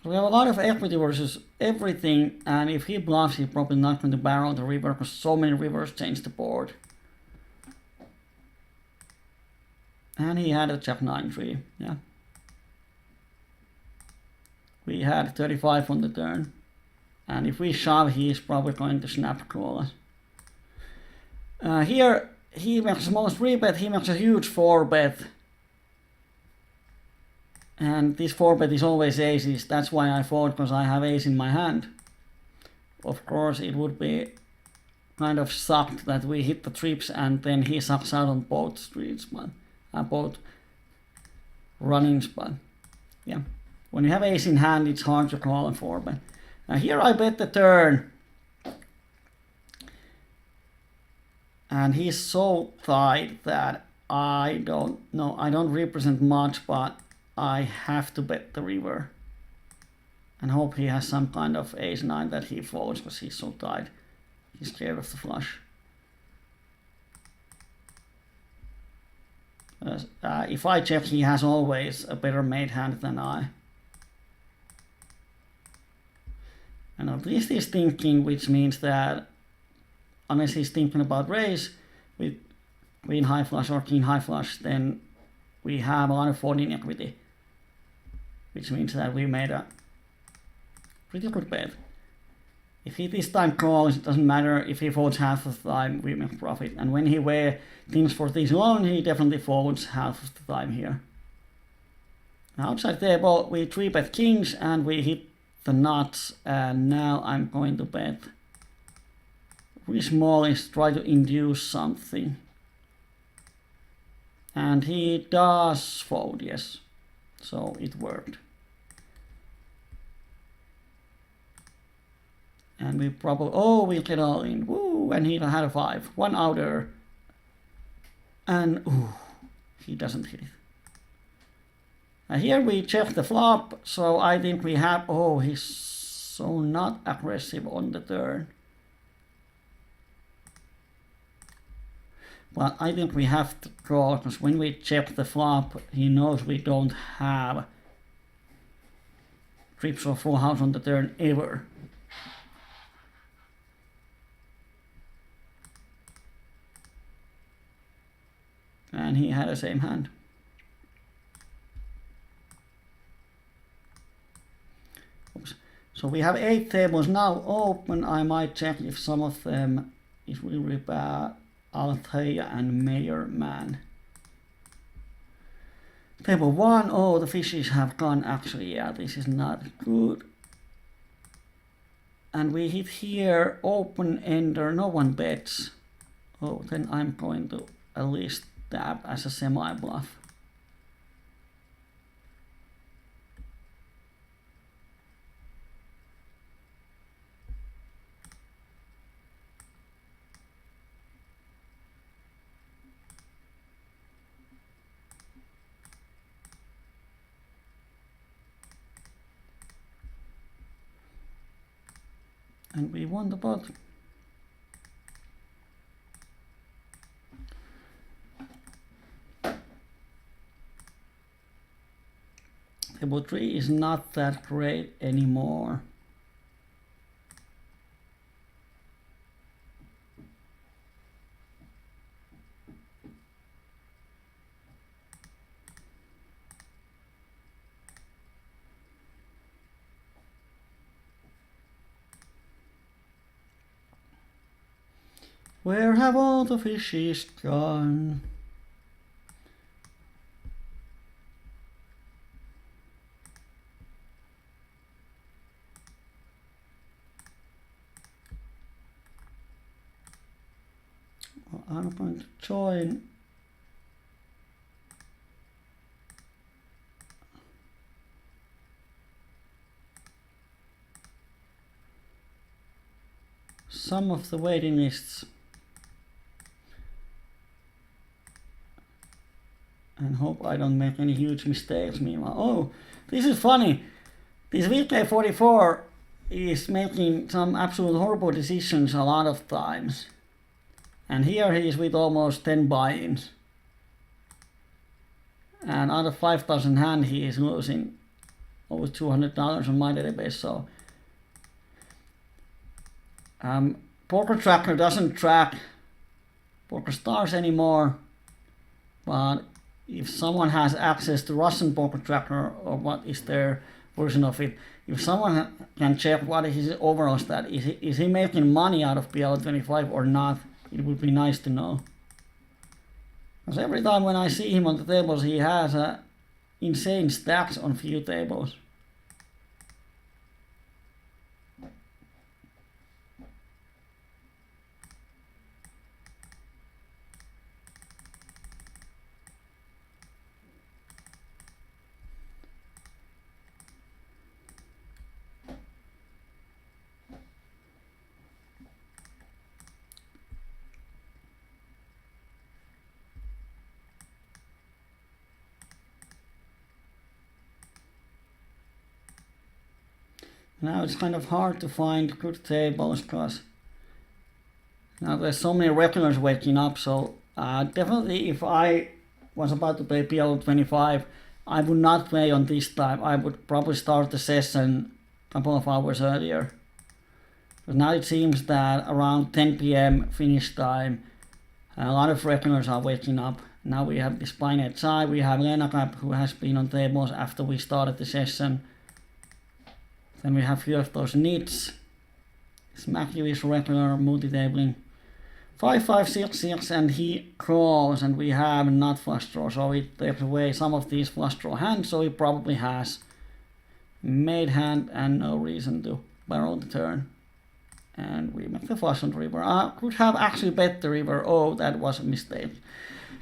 So we have a lot of equity versus everything, and if he bluffs, he's probably not going to barrel the river because so many rivers change the board. And he had a jack 9-3, yeah. We had 35 on the turn. And if we shove, he is probably going to snap call us. Here, he makes a small 3-bet, he makes a huge 4-bet. And this 4-bet is always aces, that's why I fold, because I have ace in my hand. Of course, it would be kind of sucked that we hit the trips and then he sucks out on both streets, but both runnings, but yeah. When you have ace in hand, it's hard to call a 4-bet. Here I bet the turn. And he's so tight that I don't know, I don't represent much, but I have to bet the river. And hope he has some kind of ace-9 that he folds because he's so tight. He's scared of the flush. If I check, he has always a better made hand than I. And at least he's thinking, which means that unless he's thinking about raise with queen high flush or king high flush, then we have a lot of folding equity, which means that we made a pretty good bet. If he this time calls, it doesn't matter. If he folds half of the time, we make profit. And when he wear things for this long, he definitely folds half of the time here. Outside table, we 3-bet kings and we hit the nuts, and now I'm going to bet really small is try to induce something. And he does fold, yes. So it worked. And we probably, we get all in, woo, and he had a 5, 1 outer, and he doesn't hit it. Here we check the flop, so I think we have, he's so not aggressive on the turn. But I think we have to call, because when we check the flop, he knows we don't have trips or full house on the turn ever. And he had the same hand. Oops. So we have 8 tables now open. I might check if some of them is really bad. Althea and Mayor Man. Table 1, the fishes have gone. Actually, yeah, this is not good. And we hit here, open ender, no one bets. Then I'm going to at least dab as a semi-bluff. And we won the pot. table 3 is not that great anymore. Where have all the fishes gone? Well, I'm going to join some of the waiting lists and hope I don't make any huge mistakes meanwhile. Oh, this is funny. This VK44 is making some absolute horrible decisions a lot of times. And here he is with almost 10 buy-ins. And out of 5,000 hand he is losing over $200 on my database. So Poker Tracker doesn't track Poker Stars anymore, but if someone has access to Russian Poker Tracker or what is their version of it, if someone can check what is his overall stat, is he making money out of PLO25 or not, it would be nice to know. Because every time when I see him on the tables, he has insane stacks on few tables. Now it's kind of hard to find good tables because now there's so many regulars waking up. So definitely if I was about to play PLO25, I would not play on this time. I would probably start the session a couple of hours earlier. But now it seems that around 10 PM finish time, a lot of regulars are waking up. Now we have this Spinet Chai, we have Lena Cap who has been on tables after we started the session. Then we have a few of those nits. Smacky is regular multi-tabling. 5, 5, 6, 6 and he crawls and we have not flush draw. So it takes away some of these flush draw hands. So he probably has made hand and no reason to barrel the turn. And we make the flush on the river. I could have actually bet the river. Oh, that was a mistake.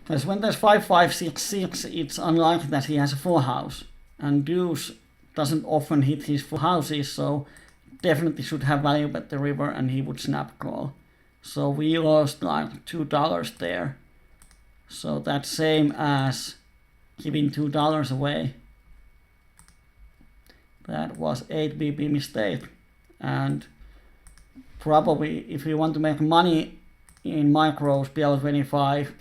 Because when there's 5, 5, 6, 6, it's unlikely that he has a full house. And deuce doesn't often hit his full houses, so definitely should have value bet the river and he would snap call. So we lost like $2 there. So that's same as giving $2 away. That was 8 BP mistake. And probably if you want to make money in micros, PL25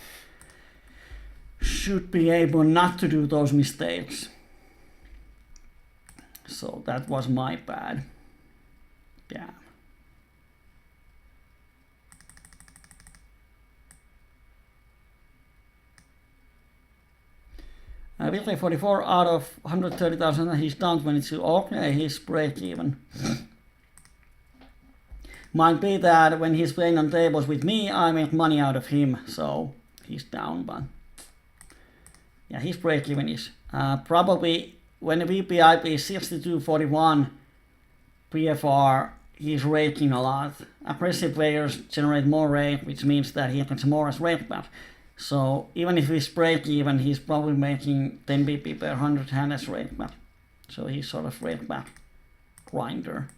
should be able not to do those mistakes. So that was my bad. Damn. Weekly 44 out of 130,000, he's down 22. Okay, he's break even. Might be that when he's playing on tables with me, I make money out of him, so he's down, but yeah, his break even is probably. When the VPIP is 62.41 PFR, he's raking a lot. Aggressive players generate more rake, which means that he gets more as rake back. So even if he's break even, he's probably making 10 BP per 100 hand as rake back. So he's sort of rake back grinder.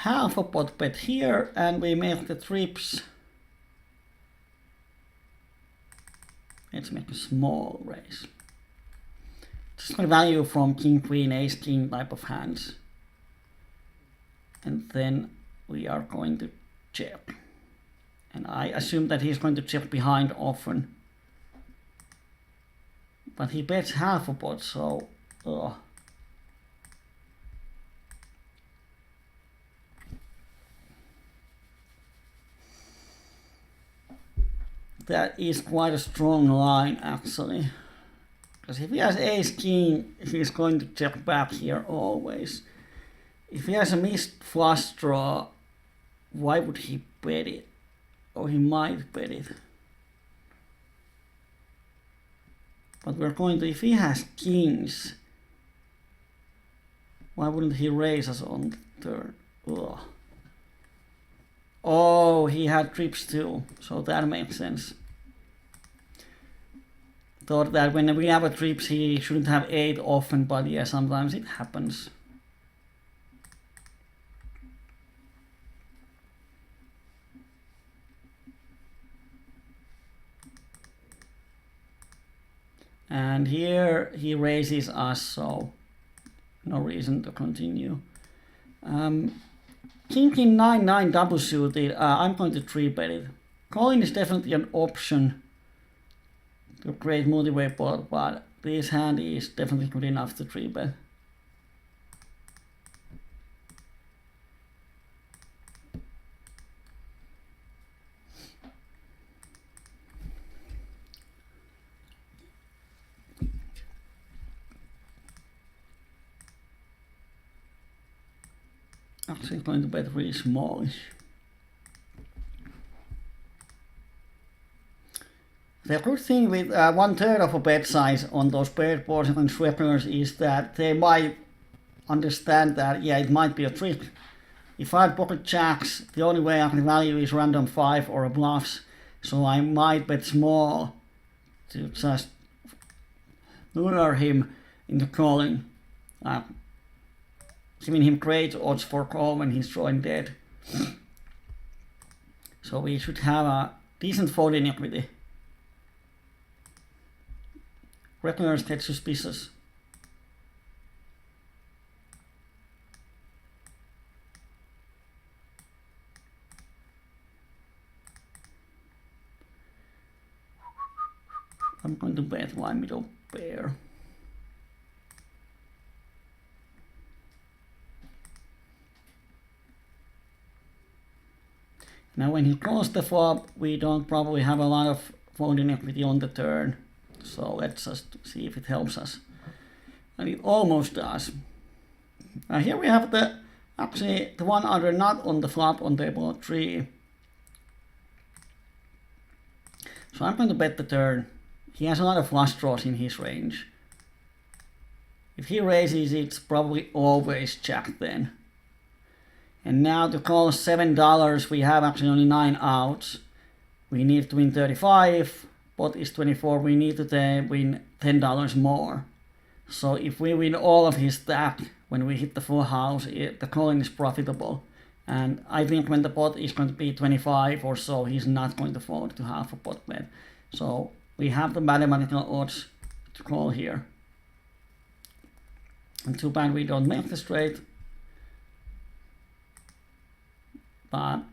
half a pot bet here, and we make the trips. Let's make a small raise. Just my value from king, queen, ace, king type of hands. And then we are going to check. And I assume that he's going to check behind often. But he bets half a pot, so... That is quite a strong line, actually. Because if he has ace king, he's going to check back here always. If he has a missed flush draw, why would he bet it? Or he might bet it. But we're going to, if he has kings, why wouldn't he raise us on the turn? Ugh. Oh, he had trips too, so that makes sense. Thought that when we have a trips, he shouldn't have 8 often, but yeah, sometimes it happens. And here he raises us, so no reason to continue. King 9-9 double suited, I'm going to 3-bet it. Calling is definitely an option to create multi-way pot, but this hand is definitely good enough to 3-bet. Actually going to bet really smallish. The good thing with 1/3 of a bet size on those paired boards and sweepers is that they might understand that, yeah, it might be a trick. If I had pocket jacks, the only way I can value is random 5 or a bluffs, so I might bet small to just lure him into calling. Giving him great odds for call when he's drawing dead. So we should have a decent folding equity. Regulars get suspicious. I'm going to bet my middle pair. Now when he calls the flop, we don't probably have a lot of folding equity on the turn. So let's just see if it helps us. And it almost does. Now here we have actually the one other nut on the flop on table 3. So I'm going to bet the turn. He has a lot of flush draws in his range. If he raises, it's probably always jack then. And now to call $7, we have actually only 9 outs. We need to win 35. Pot is 24. We need to win $10 more. So if we win all of his stack when we hit the full house, the calling is profitable. And I think when the pot is going to be 25 or so, he's not going to fold to half a pot bet. So we have the mathematical odds to call here. And too bad we don't make the straight. But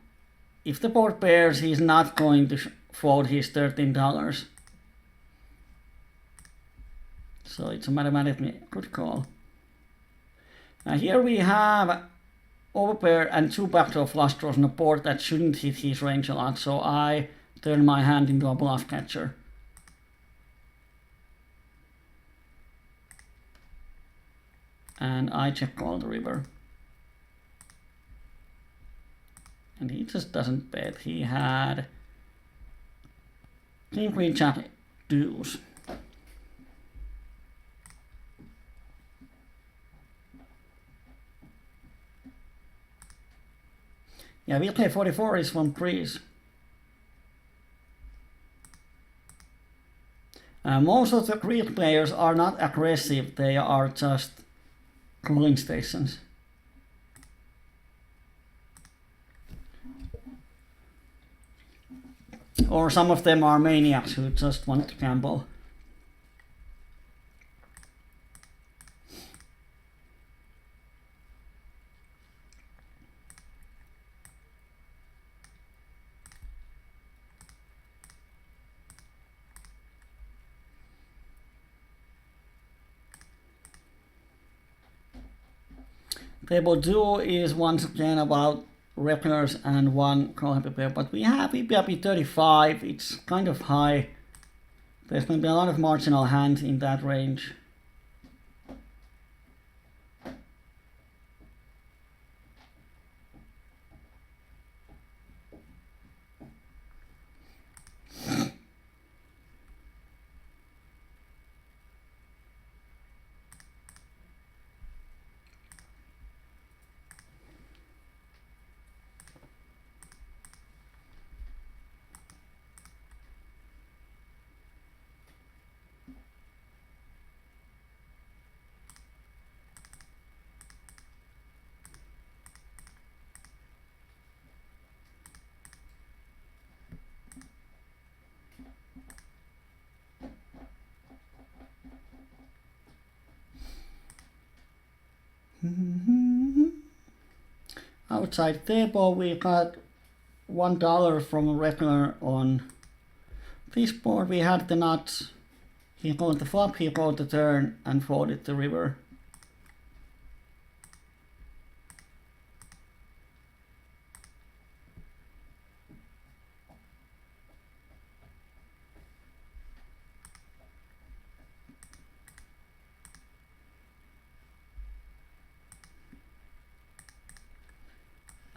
if the board pairs, he's not going to fold his $13. So it's a mathematically good call. Now here we have overpair and 2 backdoor flush draws on a board that shouldn't hit his range a lot. So I turn my hand into a bluff catcher. And I check call the river. And he just doesn't bet. He had king, queen, jack, deuce. Yeah, VK44 is from Greece. Most of the Greek players are not aggressive. They are just calling stations. Or some of them are maniacs who just want to gamble. Table 2 is once again about regulars and one call happy pair, but we have EPRP 35, it's kind of high. There's going to be a lot of marginal hands in that range. Outside table we got $1 from a regular on this board. We had the nuts. He called the flop, he called the turn and folded the river.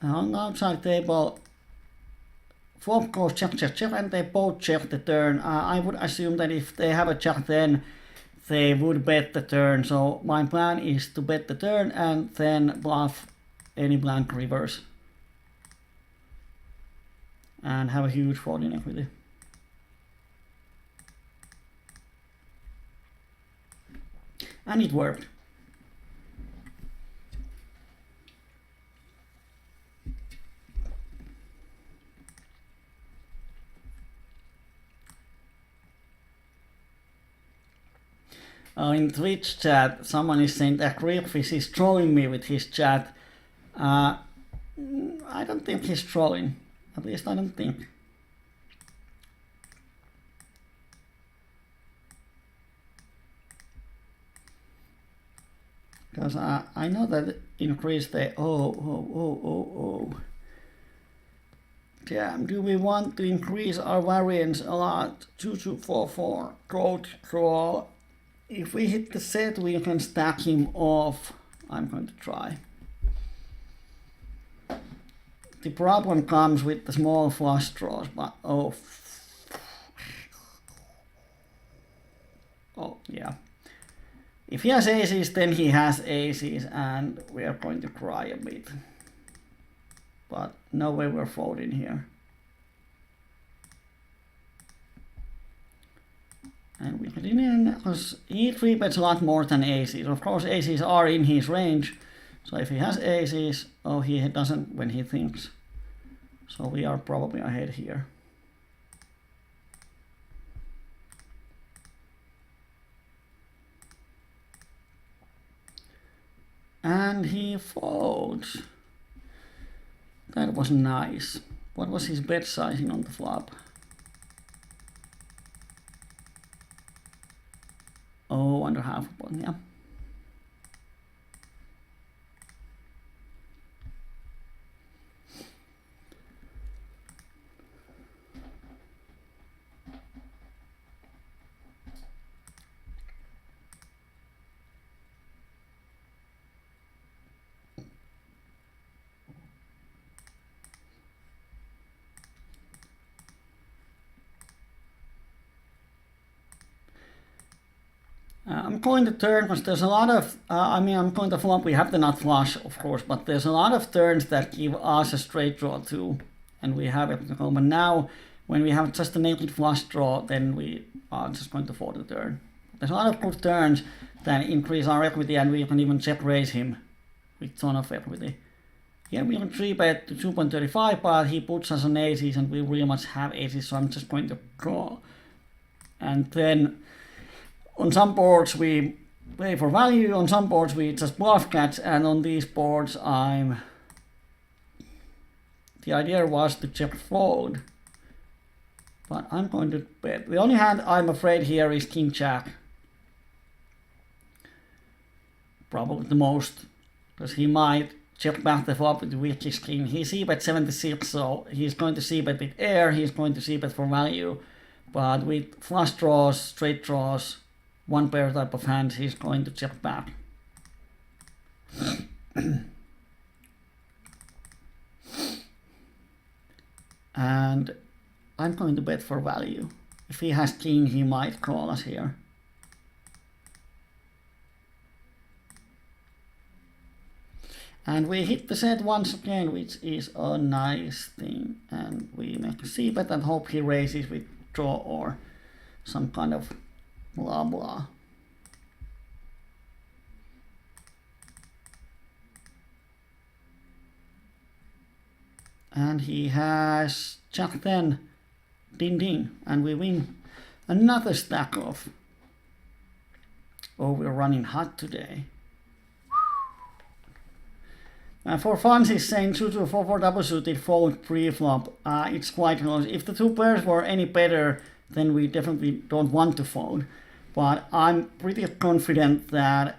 On the outside table, flop goes check, check, check, and they both check the turn. I would assume that if they have a check, then they would bet the turn. So my plan is to bet the turn and then bluff any blank rivers. And have a huge folding equity. And it worked. In Twitch chat, someone is saying that Grillfish is trolling me with his chat. I don't think he's trolling. At least I don't think. Because I know that increase the Damn, do we want to increase our variance a lot? 2, 2, 4, 4. Gold crawl. If we hit the set, we can stack him off. I'm going to try. The problem comes with the small flush draws, but oh yeah. If he has aces, then he has aces, and we are going to cry a bit. But no way we're folding here. And we put it in, because he 3-bets a lot more than aces. Of course, aces are in his range. So if he has aces, oh, he doesn't when he thinks. So we are probably ahead here. And he folds. That was nice. What was his bet sizing on the flop? Oh, under half a point, yeah. I'm calling the turn because there's a lot of, I'm calling the flop, we have the nut flush, of course, but there's a lot of turns that give us a straight draw too, and we have it to call. But now, when we have just a naked flush draw, then we are just going to fold the turn. There's a lot of good turns that increase our equity, and we can even check raise him with ton of equity. Here we can 3-bet to 2.35, but he puts us on aces and we really much have aces, so I'm just going to call. And then on some boards we play for value, on some boards we just bluff catch, and on these boards the idea was to check fold. But I'm going to bet. The only hand I'm afraid here is King Jack. Probably the most, because he might check back the flop with which is king. He c-bet 76, so he's going to c-bet with air, he's going to c-bet for value. But with flush draws, straight draws, one pair type of hands, he's going to check back. And I'm going to bet for value. If he has king, he might call us here. And we hit the set once again, which is a nice thing. And we make a c-bet and hope he raises with draw or some kind of blah blah. And he has Jack 10, ding ding, and we win another stack off. Oh, we're running hot today. For fun, he's saying 2-4 double suited fold pre-flop. It's quite close. If the two pairs were any better, then we definitely don't want to fold. But I'm pretty confident that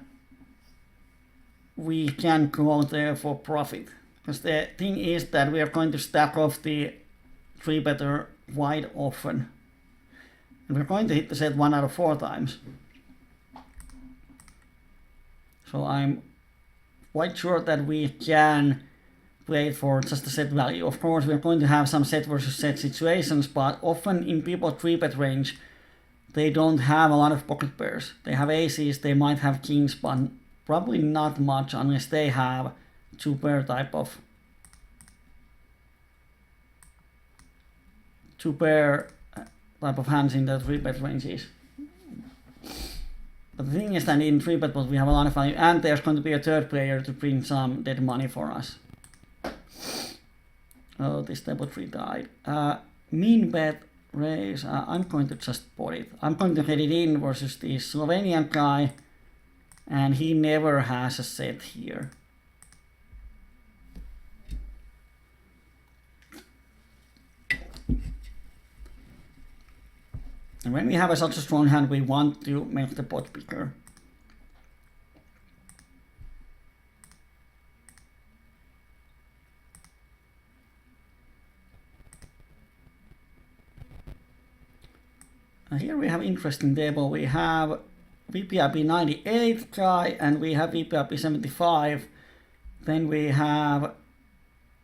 we can call there for profit. Because the thing is that we are going to stack off the 3-better wide often. And we're going to hit the set 1 out of 4 times. So I'm quite sure that we can play for just the set value. Of course, we're going to have some set versus set situations, but often in people's 3-bet range, they don't have a lot of pocket pairs. They have aces, they might have kings, but probably not much unless they have 2-pair type of hands in the 3-bet ranges. But the thing is that in 3-bet pot we have a lot of value, and there's going to be a third player to bring some dead money for us. Oh, this table 3 died. Mean bet raise. I'm going to just put it. I'm going to get it in versus this Slovenian guy, and he never has a set here. And when we have such a strong hand, we want to make the pot bigger. And here we have interesting table. We have VPIP 98 guy and we have VPIP 75. Then we have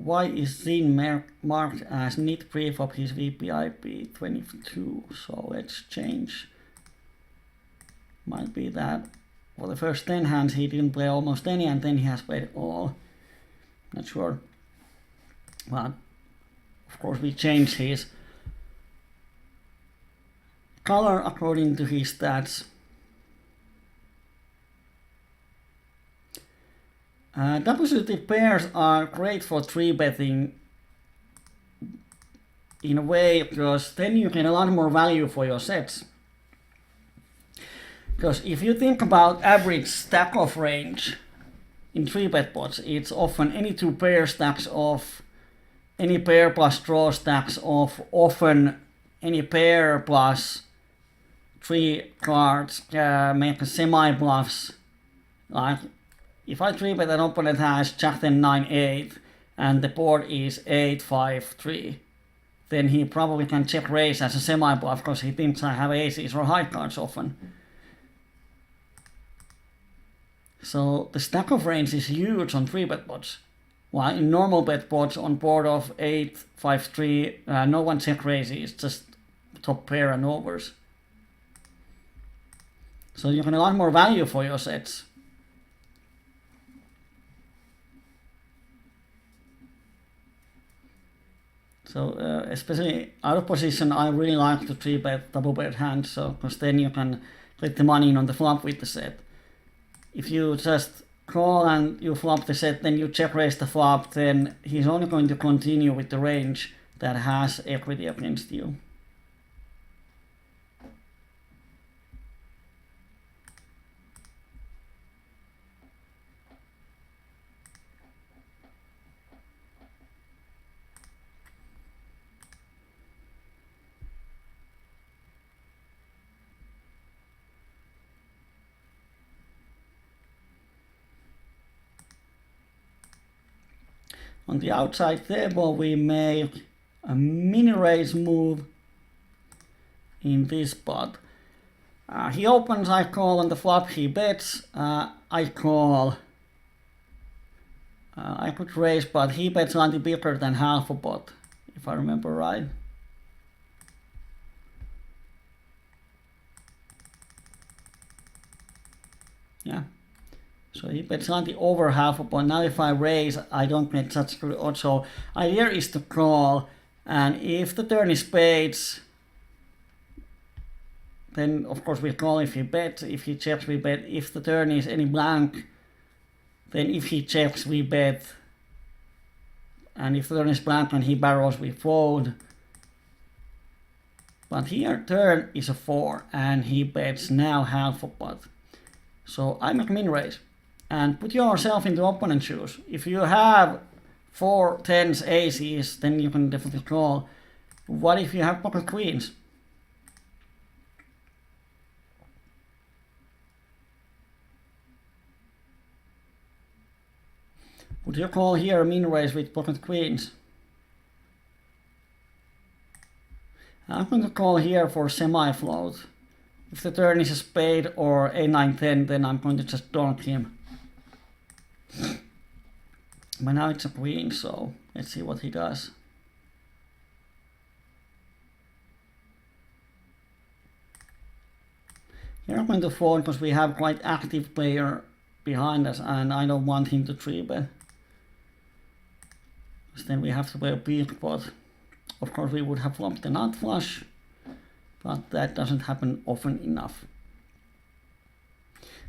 why is Zin marked as nit preflop his VPIP 22? So let's change. Might be that for the first 10 hands he didn't play almost any and then he has played all. Not sure. But of course we change his color according to his stats. Double-suited pairs are great for 3-betting in a way because then you get a lot more value for your sets. Because if you think about average stack off range in 3-bet pots, it's often any 2 pair stacks off, any pair plus draw stacks off, often any pair plus 3 cards make a semi-bluffs. Like if I 3-bet an opponent has Jack 10, 9, 8 and the board is 8, 5, 3, then he probably can check raise as a semi-bluff because he thinks I have aces or high cards often. So the stack of range is huge on 3-bet pots. While in normal bet pots on board of 8, 5, 3, no one check raises, just top pair and overs. So you get a lot more value for your sets. So especially out of position, I really like to 3-bet double bet hands, so because then you can get the money in on the flop with the set. If you just call and you flop the set, then you check raise the flop, then he's only going to continue with the range that has equity against you. On the outside table, we make a mini raise move in this spot. He opens, I call, on the flop he bets, I call. I could raise, but he bets slightly bigger than half a pot, if I remember right. Yeah. So he bets slightly over half a pot. Now if I raise, I don't get such good odds. So idea is to call, and if the turn is spades, then of course we call if he bets. If he checks, we bet. If the turn is any blank, then if he checks, we bet. And if the turn is blank and he barrels, we fold. But here turn is a 4 and he bets now half a pot. So I make min raise. And put yourself into opponent's shoes. If you have 4 10s aces, then you can definitely call. What if you have pocket queens? Would you call here a min raise with pocket queens? I'm going to call here for semi-float. If the turn is a spade or a 9-10, then I'm going to just donk him. But now it's a queen, so let's see what he does. Here I'm going to fold because we have quite active player behind us and I don't want him to 3-bet. So then we have to play a big pot. Of course we would have flopped the nut flush, but that doesn't happen often enough.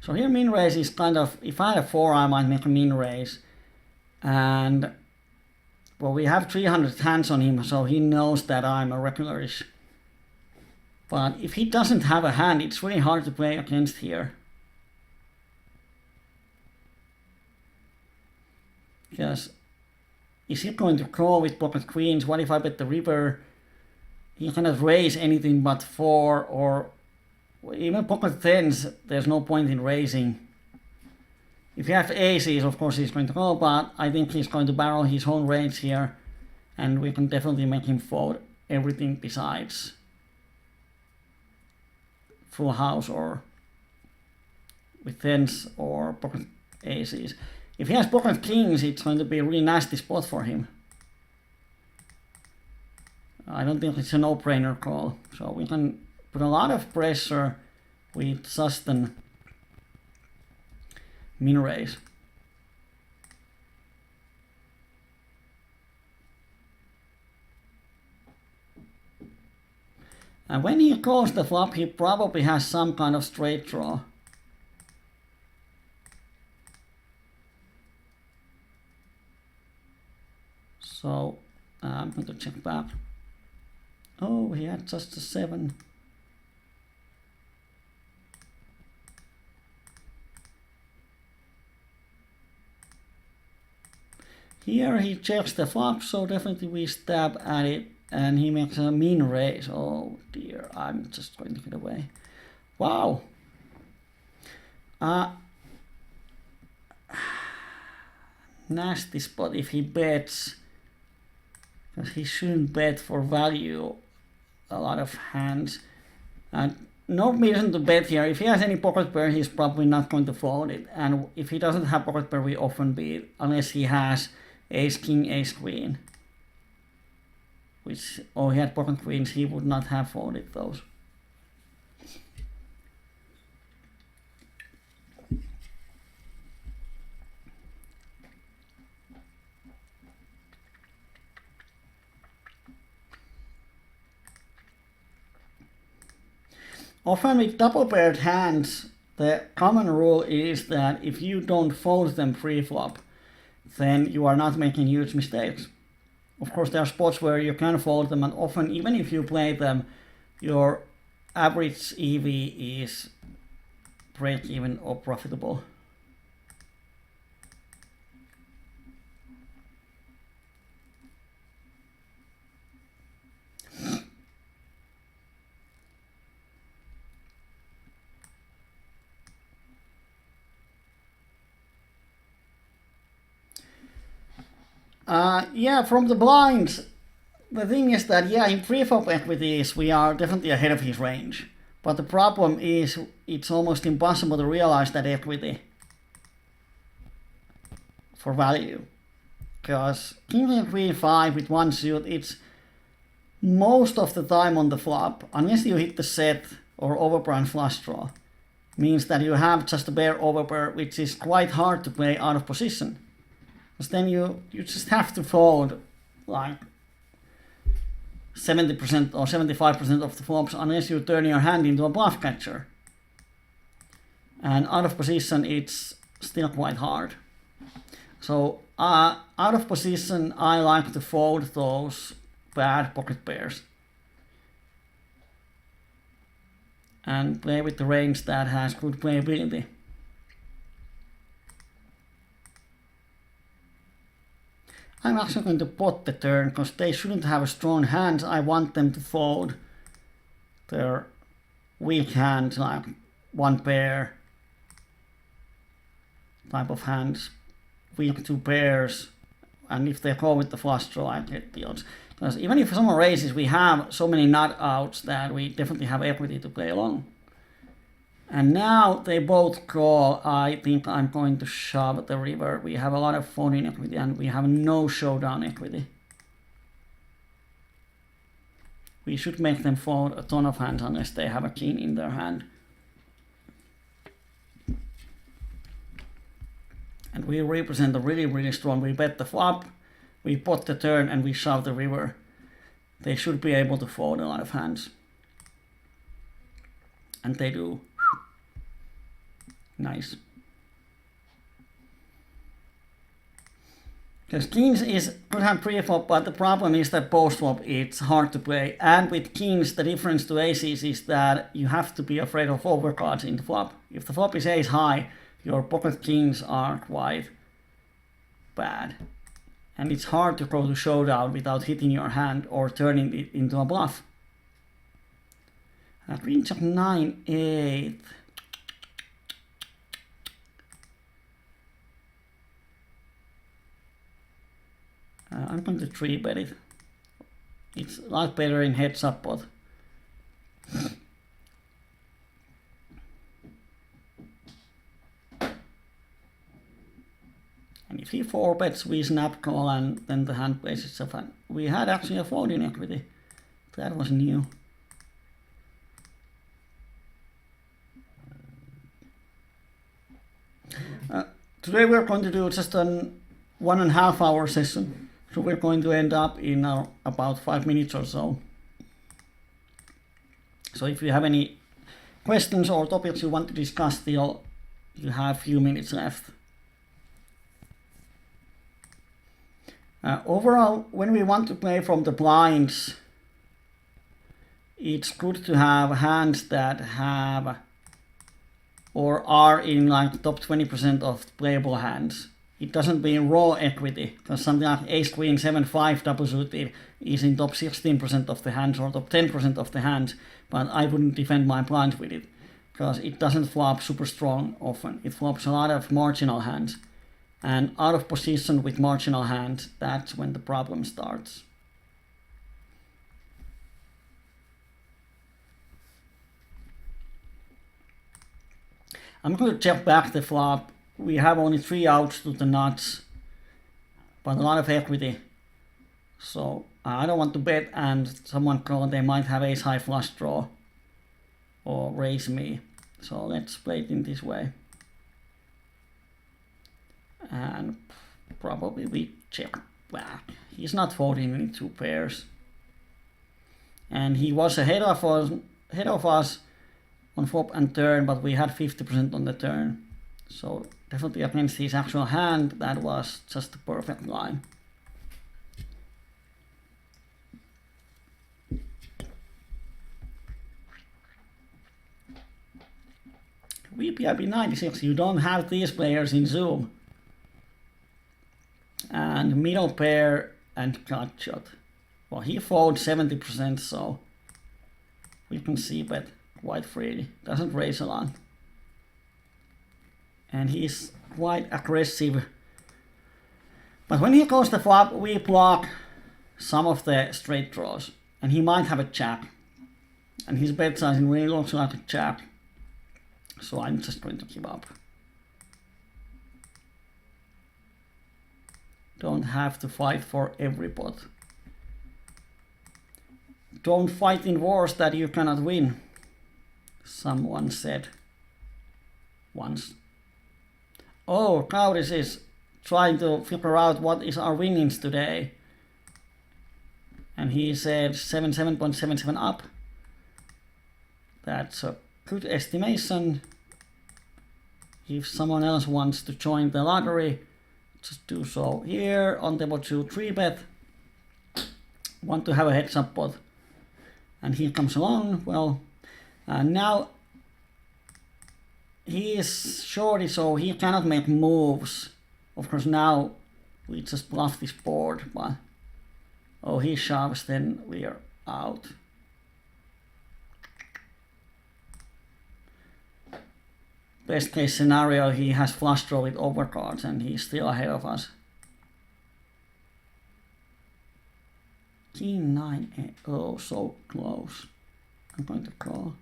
So here min raise is kind of, if I had a 4 I might make a min raise. And well, we have 300 hands on him, so he knows that I'm a regularish. But if he doesn't have a hand, it's really hard to play against here. Because is he going to call with pocket queens? What if I bet the river? He cannot raise anything but 4 or even pocket 10s. There's no point in raising. If you have aces, of course he's going to call, but I think he's going to barrel his own range here, and we can definitely make him fold everything besides full house or with 10s or pocket aces. If he has pocket kings, it's going to be a really nasty spot for him. I don't think it's a no-brainer call, so we can put a lot of pressure with just an min raise. And when he calls the flop, he probably has some kind of straight draw. So I'm going to check back. Oh, he had just a 7. Here he checks the flop, so definitely we stab at it, and he makes a min raise. Oh dear, I'm just going to get away. Wow. Nasty spot if he bets, because he shouldn't bet for value a lot of hands. And no reason to bet here. If he has any pocket pair, he's probably not going to fold it. And if he doesn't have pocket pair, we often beat, unless he has ace king, ace queen. Which, oh, he had pocket queens, he would not have folded those. Often with double paired hands, the common rule is that if you don't fold them pre-flop, then you are not making huge mistakes. Of course, there are spots where you can fold them, and often, even if you play them, your average EV is break-even or profitable. Yeah, from the blinds, the thing is that, yeah, in pre-flop equities, we are definitely ahead of his range. But the problem is, it's almost impossible to realize that equity for value. Because king and queen 5 with one suit, it's most of the time on the flop, unless you hit the set or overpair and flush draw, means that you have just a bare overpair, which is quite hard to play out of position. Because then you just have to fold like 70% or 75% of the flops unless you turn your hand into a bluff catcher. And out of position, it's still quite hard. So out of position, I like to fold those bad pocket pairs and play with the range that has good playability. I'm actually going to pot the turn because they shouldn't have strong hands. I want them to fold their weak hands, like one pair type of hands, weak two pairs, and if they go with the flush draw, I get the odds. Because even if someone raises, we have so many nut outs that we definitely have equity to play along. And now they both call. I think I'm going to shove the river. We have a lot of folding equity and we have no showdown equity. We should make them fold a ton of hands unless they have a king in their hand. And we represent a really, really strong. We bet the flop, we pot the turn, and we shove the river. They should be able to fold a lot of hands. And they do. Nice. Because kings is good hand pre-flop, but the problem is that post-flop it's hard to play. And with kings, the difference to aces is that you have to be afraid of overcards in the flop. If the flop is ace high, your pocket kings are quite bad. And it's hard to go to showdown without hitting your hand or turning it into a bluff. Queen jack 9, 8. I'm going to 3-bet it. It's a lot better in heads up pot. And if he 4-bets, we snap call and then the hand plays itself. And we had actually a folding equity. That was new. Today we're going to do just an 1.5 hour session. So we're going to end up in about 5 minutes or so. So if you have any questions or topics you want to discuss still, you have a few minutes left. Overall, when we want to play from the blinds, it's good to have hands that have or are in like top 20% of playable hands. It doesn't mean raw equity, because something like ace queen 7-5 double suited is in top 16% of the hands or top 10% of the hands, but I wouldn't defend my blinds with it because it doesn't flop super strong often. It flops a lot of marginal hands, and out of position with marginal hands, that's when the problem starts. I'm going to check back the flop. We have only 3 outs to the nuts, but a lot of equity. So I don't want to bet and someone call, they might have ace high flush draw or raise me. So let's play it in this way. And probably we check back. He's not folding in 2 pairs. And he was ahead of us on flop and turn, but we had 50% on the turn. So definitely against his actual hand, that was just a perfect line. VPIP 96, you don't have these players in Zoom. And middle pair and cut shot. Well, he fold 70%, so we can see bet quite freely. Doesn't raise a lot. And he's quite aggressive. But when he goes the flop, we block some of the straight draws. And he might have a jack. And his bet sizing really looks like a jack. So I'm just going to give up. Don't have to fight for every pot. Don't fight in wars that you cannot win, someone said once. Oh, Kauris is trying to figure out what is our winnings today. And he said 77.77 up. That's a good estimation. If someone else wants to join the lottery, just do so. Here on table 2 3-bet. Want to have a heads up pot. And he comes along. Well, now he is shorty, so he cannot make moves. Of course, now we just bluff this board, but oh, he shoves, then we are out. Best case scenario, he has flush draw with overcards and he's still ahead of us. King 9, 8. Oh, so close. I'm going to call.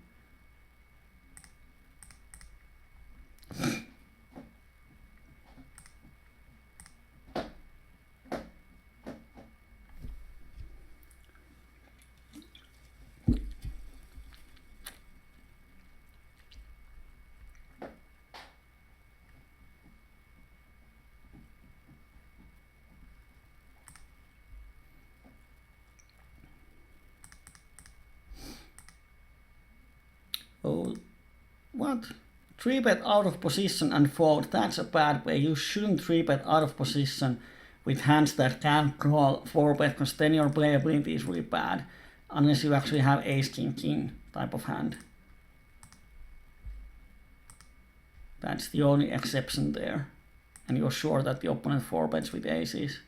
Oh, what? 3-bet out of position and fold. That's a bad way. You shouldn't 3-bet out of position with hands that can't call 4-bet, because then your playability is really bad. Unless you actually have ace, king, king type of hand. That's the only exception there. And you're sure that the opponent 4-bets with aces.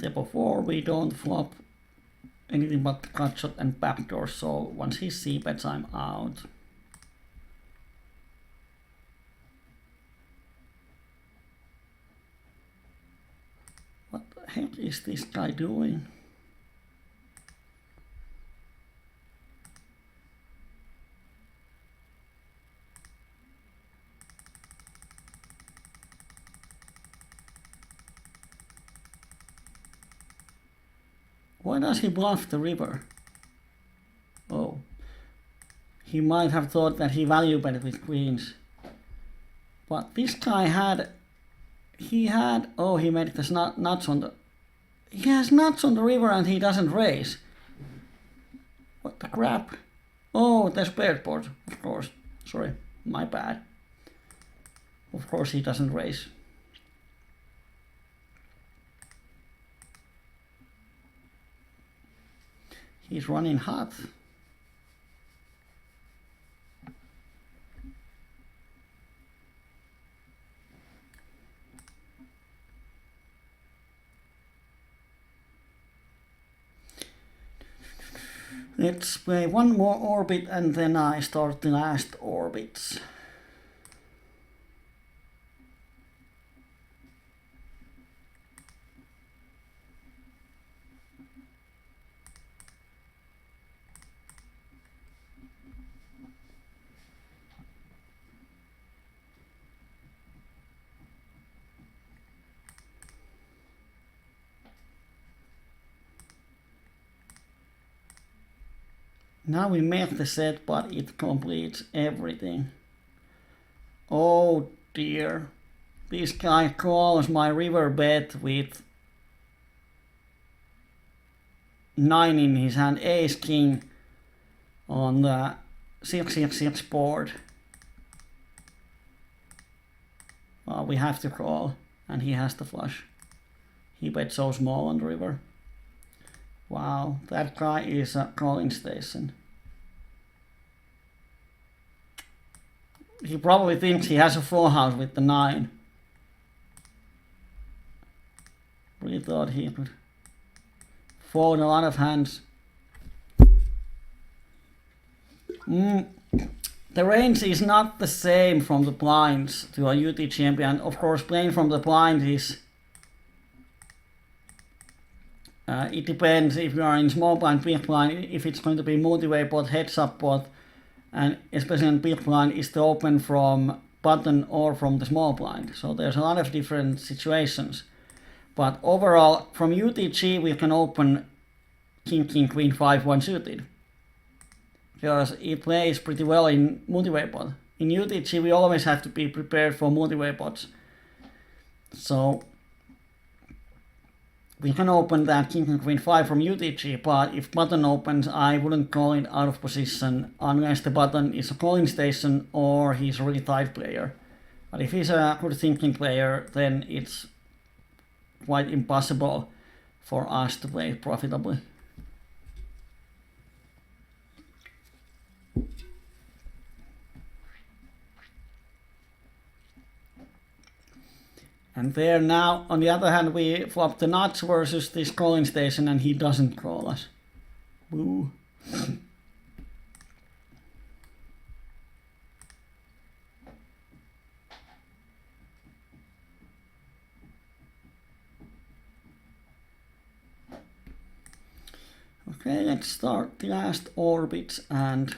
Table 4, we don't flop anything but cut shot and backdoor, so once he c-bets, I'm out. What the heck is this guy doing? Why does he bluff the river? Oh, he might have thought that he value bet with queens. But this guy oh, he made this nuts on the, he has nuts on the river and he doesn't raise. What the crap? Oh, there's paired board, of course. Sorry, my bad. Of course he doesn't raise. He's running hot. Let's play one more orbit and then I start the last orbits. Now we make the set, but it completes everything. Oh dear. This guy calls my river bet with 9 in his hand, ace king on the 666 board. Well, we have to call, and he has the flush. He bet so small on the river. Wow, that guy is a calling station. He probably thinks he has a full house with the 9. Really thought he could fold a lot of hands. The range is not the same from the blinds to a UT champion. Of course, playing from the blind is... it depends if you are in small blind, big blind, if it's going to be multi-way pot, heads up pot, and especially in big blind is to open from button or from the small blind. So there's a lot of different situations. But overall, from UTG we can open king, king, queen, 5, 1 suited. Because it plays pretty well in multi-way pot. In UTG we always have to be prepared for multi-way pots. So we can open that king and queen 5 from UTG, but if button opens, I wouldn't call it out of position unless the button is a calling station or he's a really tight player. But if he's a good thinking player, then it's quite impossible for us to play profitably. And there now, on the other hand, we flop the nuts versus this calling station and he doesn't call us. Boo. Okay, let's start the last orbits and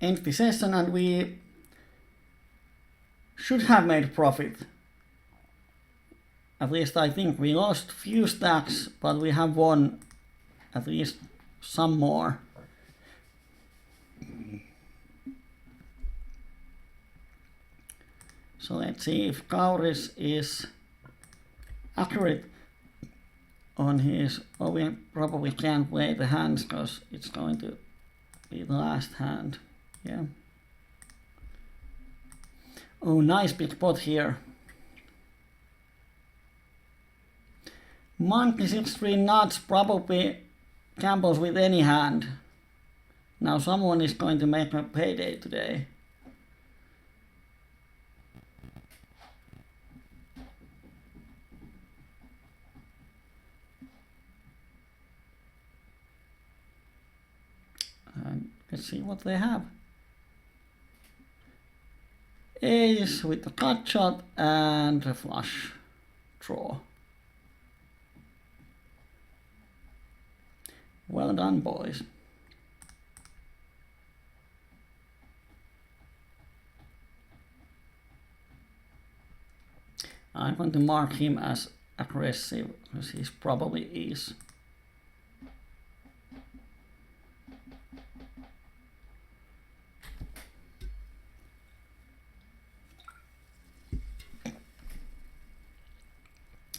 end the session, and we should have made profit. At least I think we lost few stacks, but we have won at least some more. So let's see if Kauris is accurate on his... Oh, we probably can't play the hands because it's going to be the last hand. Yeah. Oh, nice big pot here. Monkey 6-3 nuts probably gambles with any hand. Now someone is going to make a payday today. And let's see what they have. Ace with the cut shot and a flush draw. Well done, boys. I'm going to mark him as aggressive because he probably is.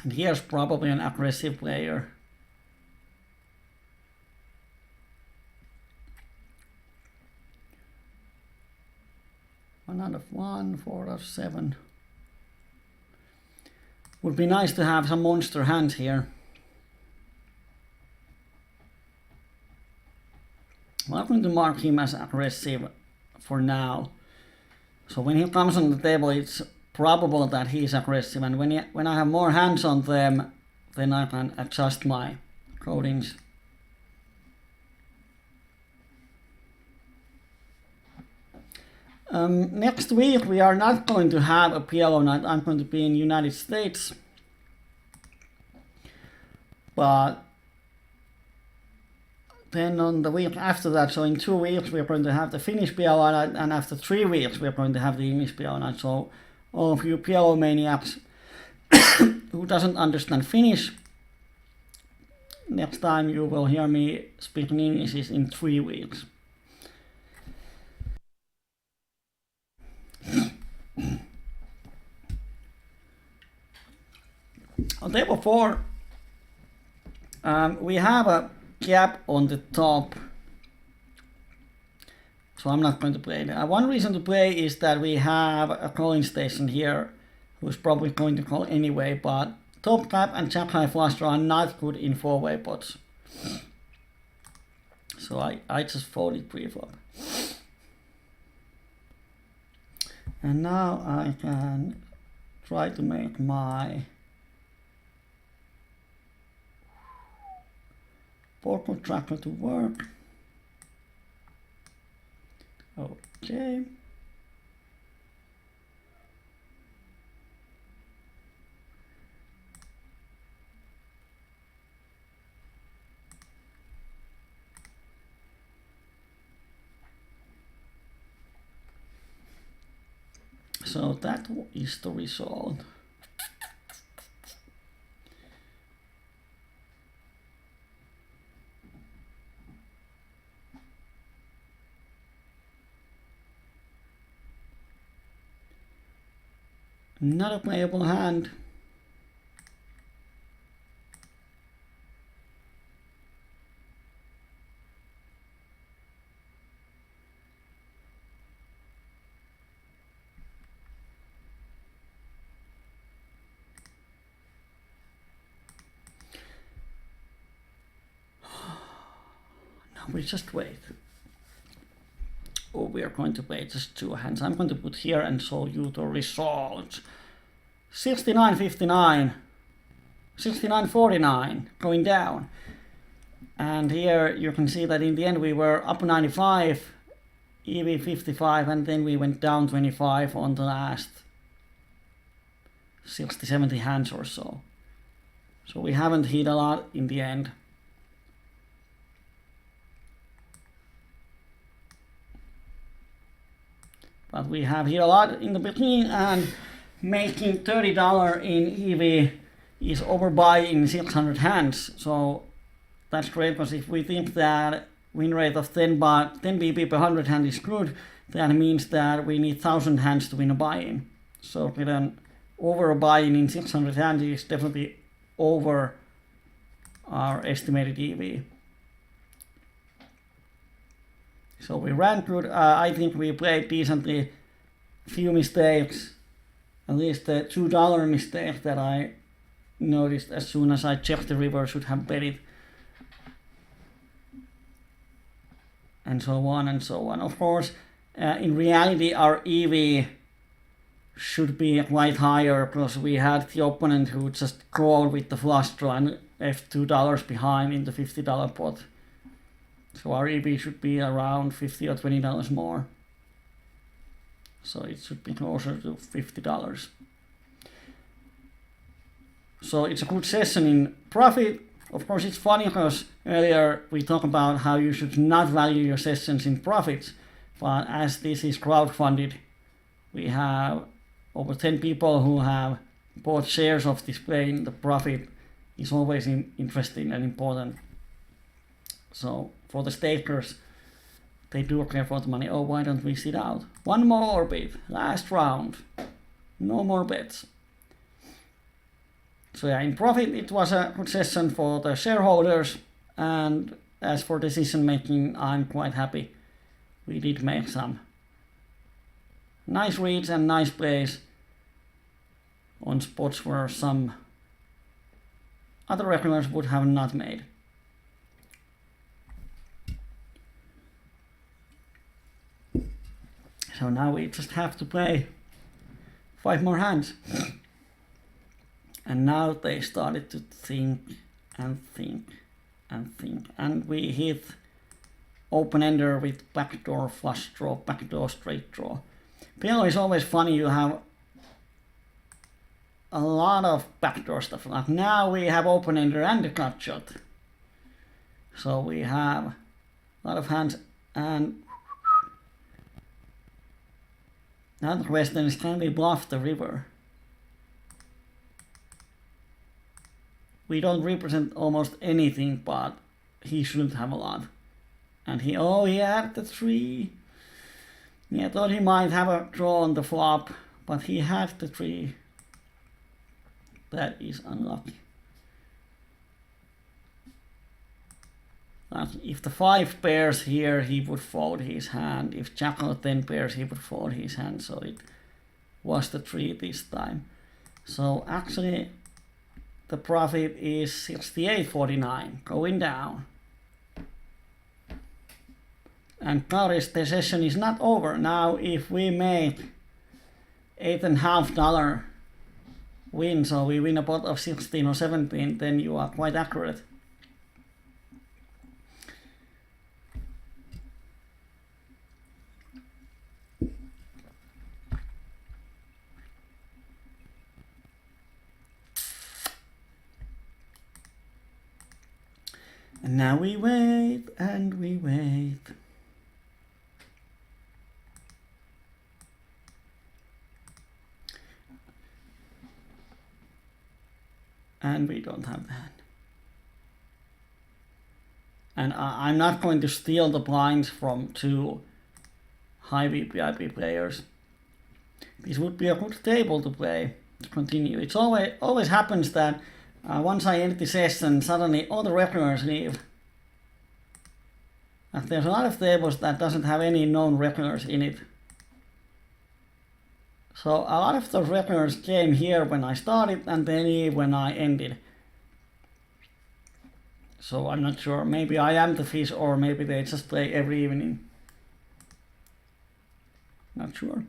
And here's probably an aggressive player. One out of 1, 4 out of 7. Would be nice to have some monster hands here. Well, I'm going to mark him as aggressive for now. So when he comes on the table, it's probable that he's aggressive, and when I have more hands on them, then I can adjust my codings. Next week we are not going to have a PLO night. I'm going to be in the United States, but then on the week after that, so in 2 weeks we're going to have the Finnish PLO night, and after 3 weeks we're going to have the English PLO night. So all of you PLO maniacs who doesn't understand Finnish, next time you will hear me speaking English is in 3 weeks. On table 4, we have a gap on the top, so I'm not going to play that. One reason to play is that we have a calling station here who's probably going to call anyway, but top cap and jack high flush draw are not good in 4-way pots. So I just folded pre-flop. And now I can try to make my four-chord tracker to work. Okay. So that is the result. Not a playable hand. Now we just wait. We are going to play just 2 hands. I'm going to put here and show you the results. 69.59, 69.49, going down. And here you can see that in the end we were up 95, EV 55, and then we went down 25 on the last 60-70 hands or so. So we haven't hit a lot in the end. But we have hit a lot in the beginning, and making $30 in EV is overbuying 600 hands. So that's great, because if we think that win rate of 10 BP per 100 hand is good, that means that we need 1,000 hands to win a buy-in. So then over a buy-in in 600 hands is definitely over our estimated EV. So we ran good. I think we played decently. Few mistakes, at least the $2 mistake that I noticed as soon as I checked the river should have bet it. And so on and so on. Of course, in reality our EV should be quite higher, because we had the opponent who just called with the flush draw and left $2 behind in the $50 pot. So our EV should be around $50 or $20 more. So it should be closer to $50. So it's a good session in profit. Of course, it's funny because earlier we talked about how you should not value your sessions in profits. But as this is crowdfunded, we have over 10 people who have bought shares of this play. The profit is always interesting and important. So for the stakers, they do care for the money. Oh, why don't we sit out? One more bit, last round. No more bets. So yeah, in profit it was a good session for the shareholders, and as for decision making, I'm quite happy. We did make some nice reads and nice plays on spots where some other regulars would have not made. So now we just have to play 5 more hands. And now they started to think and think and think. And we hit open ender with backdoor flush draw, backdoor straight draw. PLO is always funny. You have a lot of backdoor stuff. Like now we have open ender and a cut shot. So we have a lot of hands, and now the question is, can we bluff the river? we don't represent almost anything, but he shouldn't have a lot. And he had the 3. Yeah, I thought he might have a draw on the flop, but he had the 3. That is unlucky. Like if the 5 pairs here, he would fold his hand. If Jack or 10 pairs, he would fold his hand. So it was the 3 this time. So actually, the profit is 68.49, going down. And notice the session is not over. Now, if we make $8.50 win, so we win a pot of 16 or 17, then you are quite accurate. And now we wait and we wait. And we don't have that. And I'm not going to steal the blinds from 2 high VPIP players. This would be a good table to play, to continue. It's always happens that once I end the session, suddenly all the regulars leave. And there's a lot of tables that doesn't have any known regulars in it. So a lot of those regulars came here when I started and they leave when I ended. So I'm not sure. Maybe I am the fish or maybe they just play every evening. Not sure.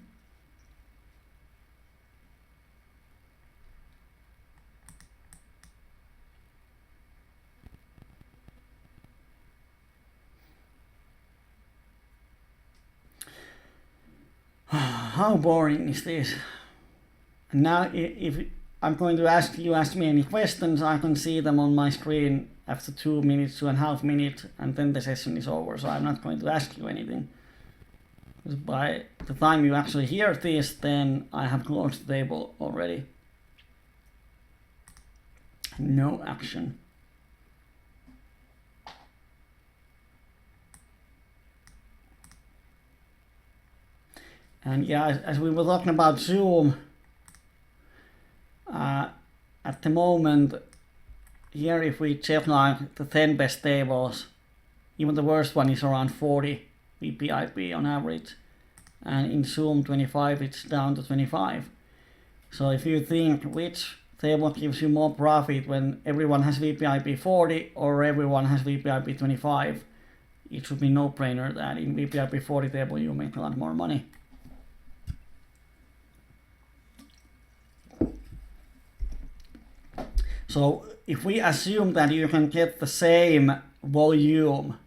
How boring is this? And now if I'm going to ask me any questions, I can see them on my screen after 2 minutes, 2.5 minutes, and then the session is over. So I'm not going to ask you anything. Because by the time you actually hear this, then I have closed the table already. No action. And yeah, as we were talking about Zoom, at the moment, here if we check like the 10 best tables, even the worst one is around 40 VPIP on average. And in Zoom 25, it's down to 25. So if you think which table gives you more profit when everyone has VPIP 40 or everyone has VPIP 25, it should be no-brainer that in VPIP 40 table you make a lot more money. So if we assume that you can get the same volume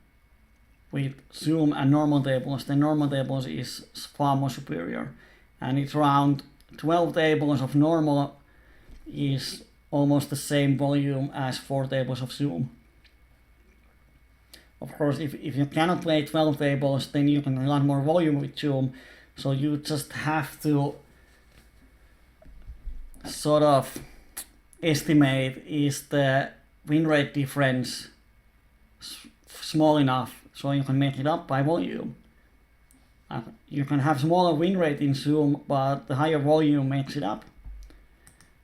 with Zoom and normal tables, then normal tables is far more superior. And it's around 12 tables of normal is almost the same volume as 4 tables of Zoom. Of course, if you cannot play 12 tables, then you can have a lot more volume with Zoom. So you just have to sort of estimate, is the win rate difference small enough so you can make it up by volume. You can have smaller win rate in Zoom, but the higher volume makes it up.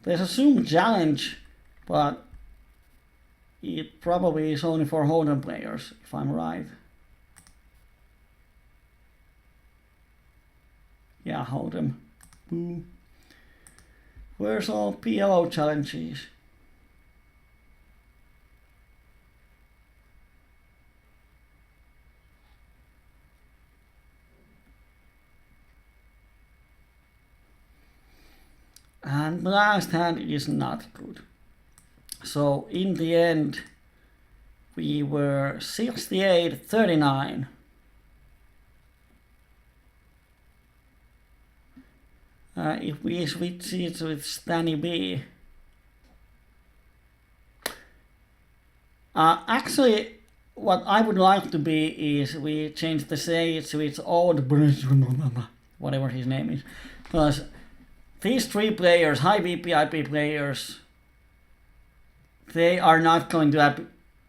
There's a Zoom challenge, but it probably is only for Hold'em players, if I'm right. Yeah, Hold'em. Boo. Where's all PLO challenges? And the last hand is not good. So in the end, we were 68-39. If we switch it with Stanny B. Actually, what I would like to be is we change the sage to its old, whatever his name is. Because these 3 players, high VPIP players, they are not going to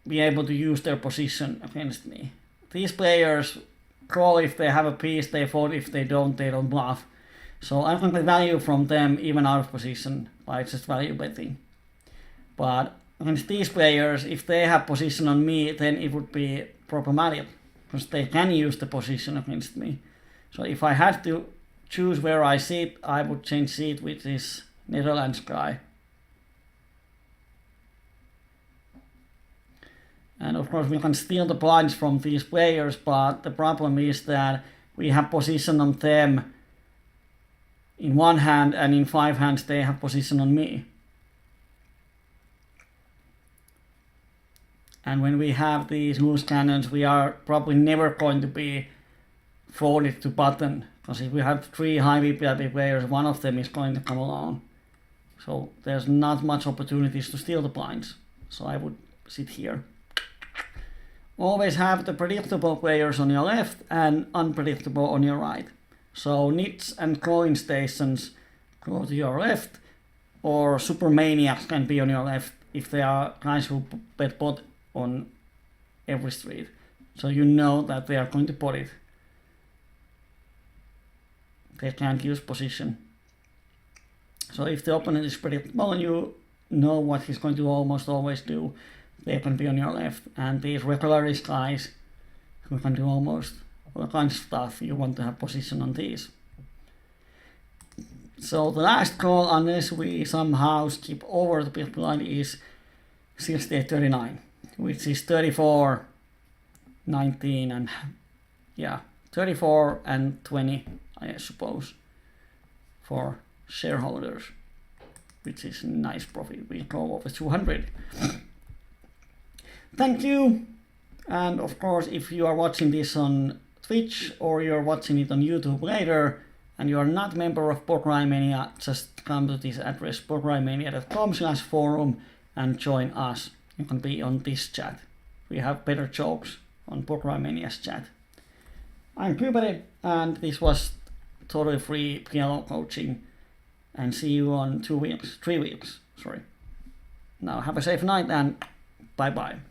be able to use their position against me. These players call if they have a piece, they fold. If they don't bluff. So I'm going to get value from them even out of position by just value betting. But against these players, if they have position on me, then it would be problematic because they can use the position against me. So if I had to choose where I sit, I would change seat with this Netherlands guy. And of course we can steal the blinds from these players, but the problem is that we have position on them in one hand, and in 5 hands they have position on me. And when we have these loose cannons, we are probably never going to be folded to button, because if we have 3 high VPIP players, one of them is going to come along. So there's not much opportunities to steal the blinds. So I would sit here. Always have the predictable players on your left and unpredictable on your right. So nits and coin stations go to your left, or super maniacs can be on your left if they are guys who bet pot on every street. So you know that they are going to pot it. They can't use position. So if the opponent is predictable and you know what he's going to almost always do, they can be on your left. And these regularist guys who can do almost all kinds of stuff, you want to have position on these. So the last call, unless we somehow skip over the big blind, is 68-39, which is 34-19 and 34 and 20, I suppose, for shareholders, which is nice profit. We go over 200. Thank you. And of course, if you are watching this on Twitch or you're watching it on YouTube later and you are not a member of PokerMania, just come to this address, pokermania.com/forum, and join us. You can be on this chat. We have better jokes on PokerMania's chat. I'm Kyyberi, and this was totally free PLO coaching, and see you on 3 weeks. Now have a safe night and bye bye.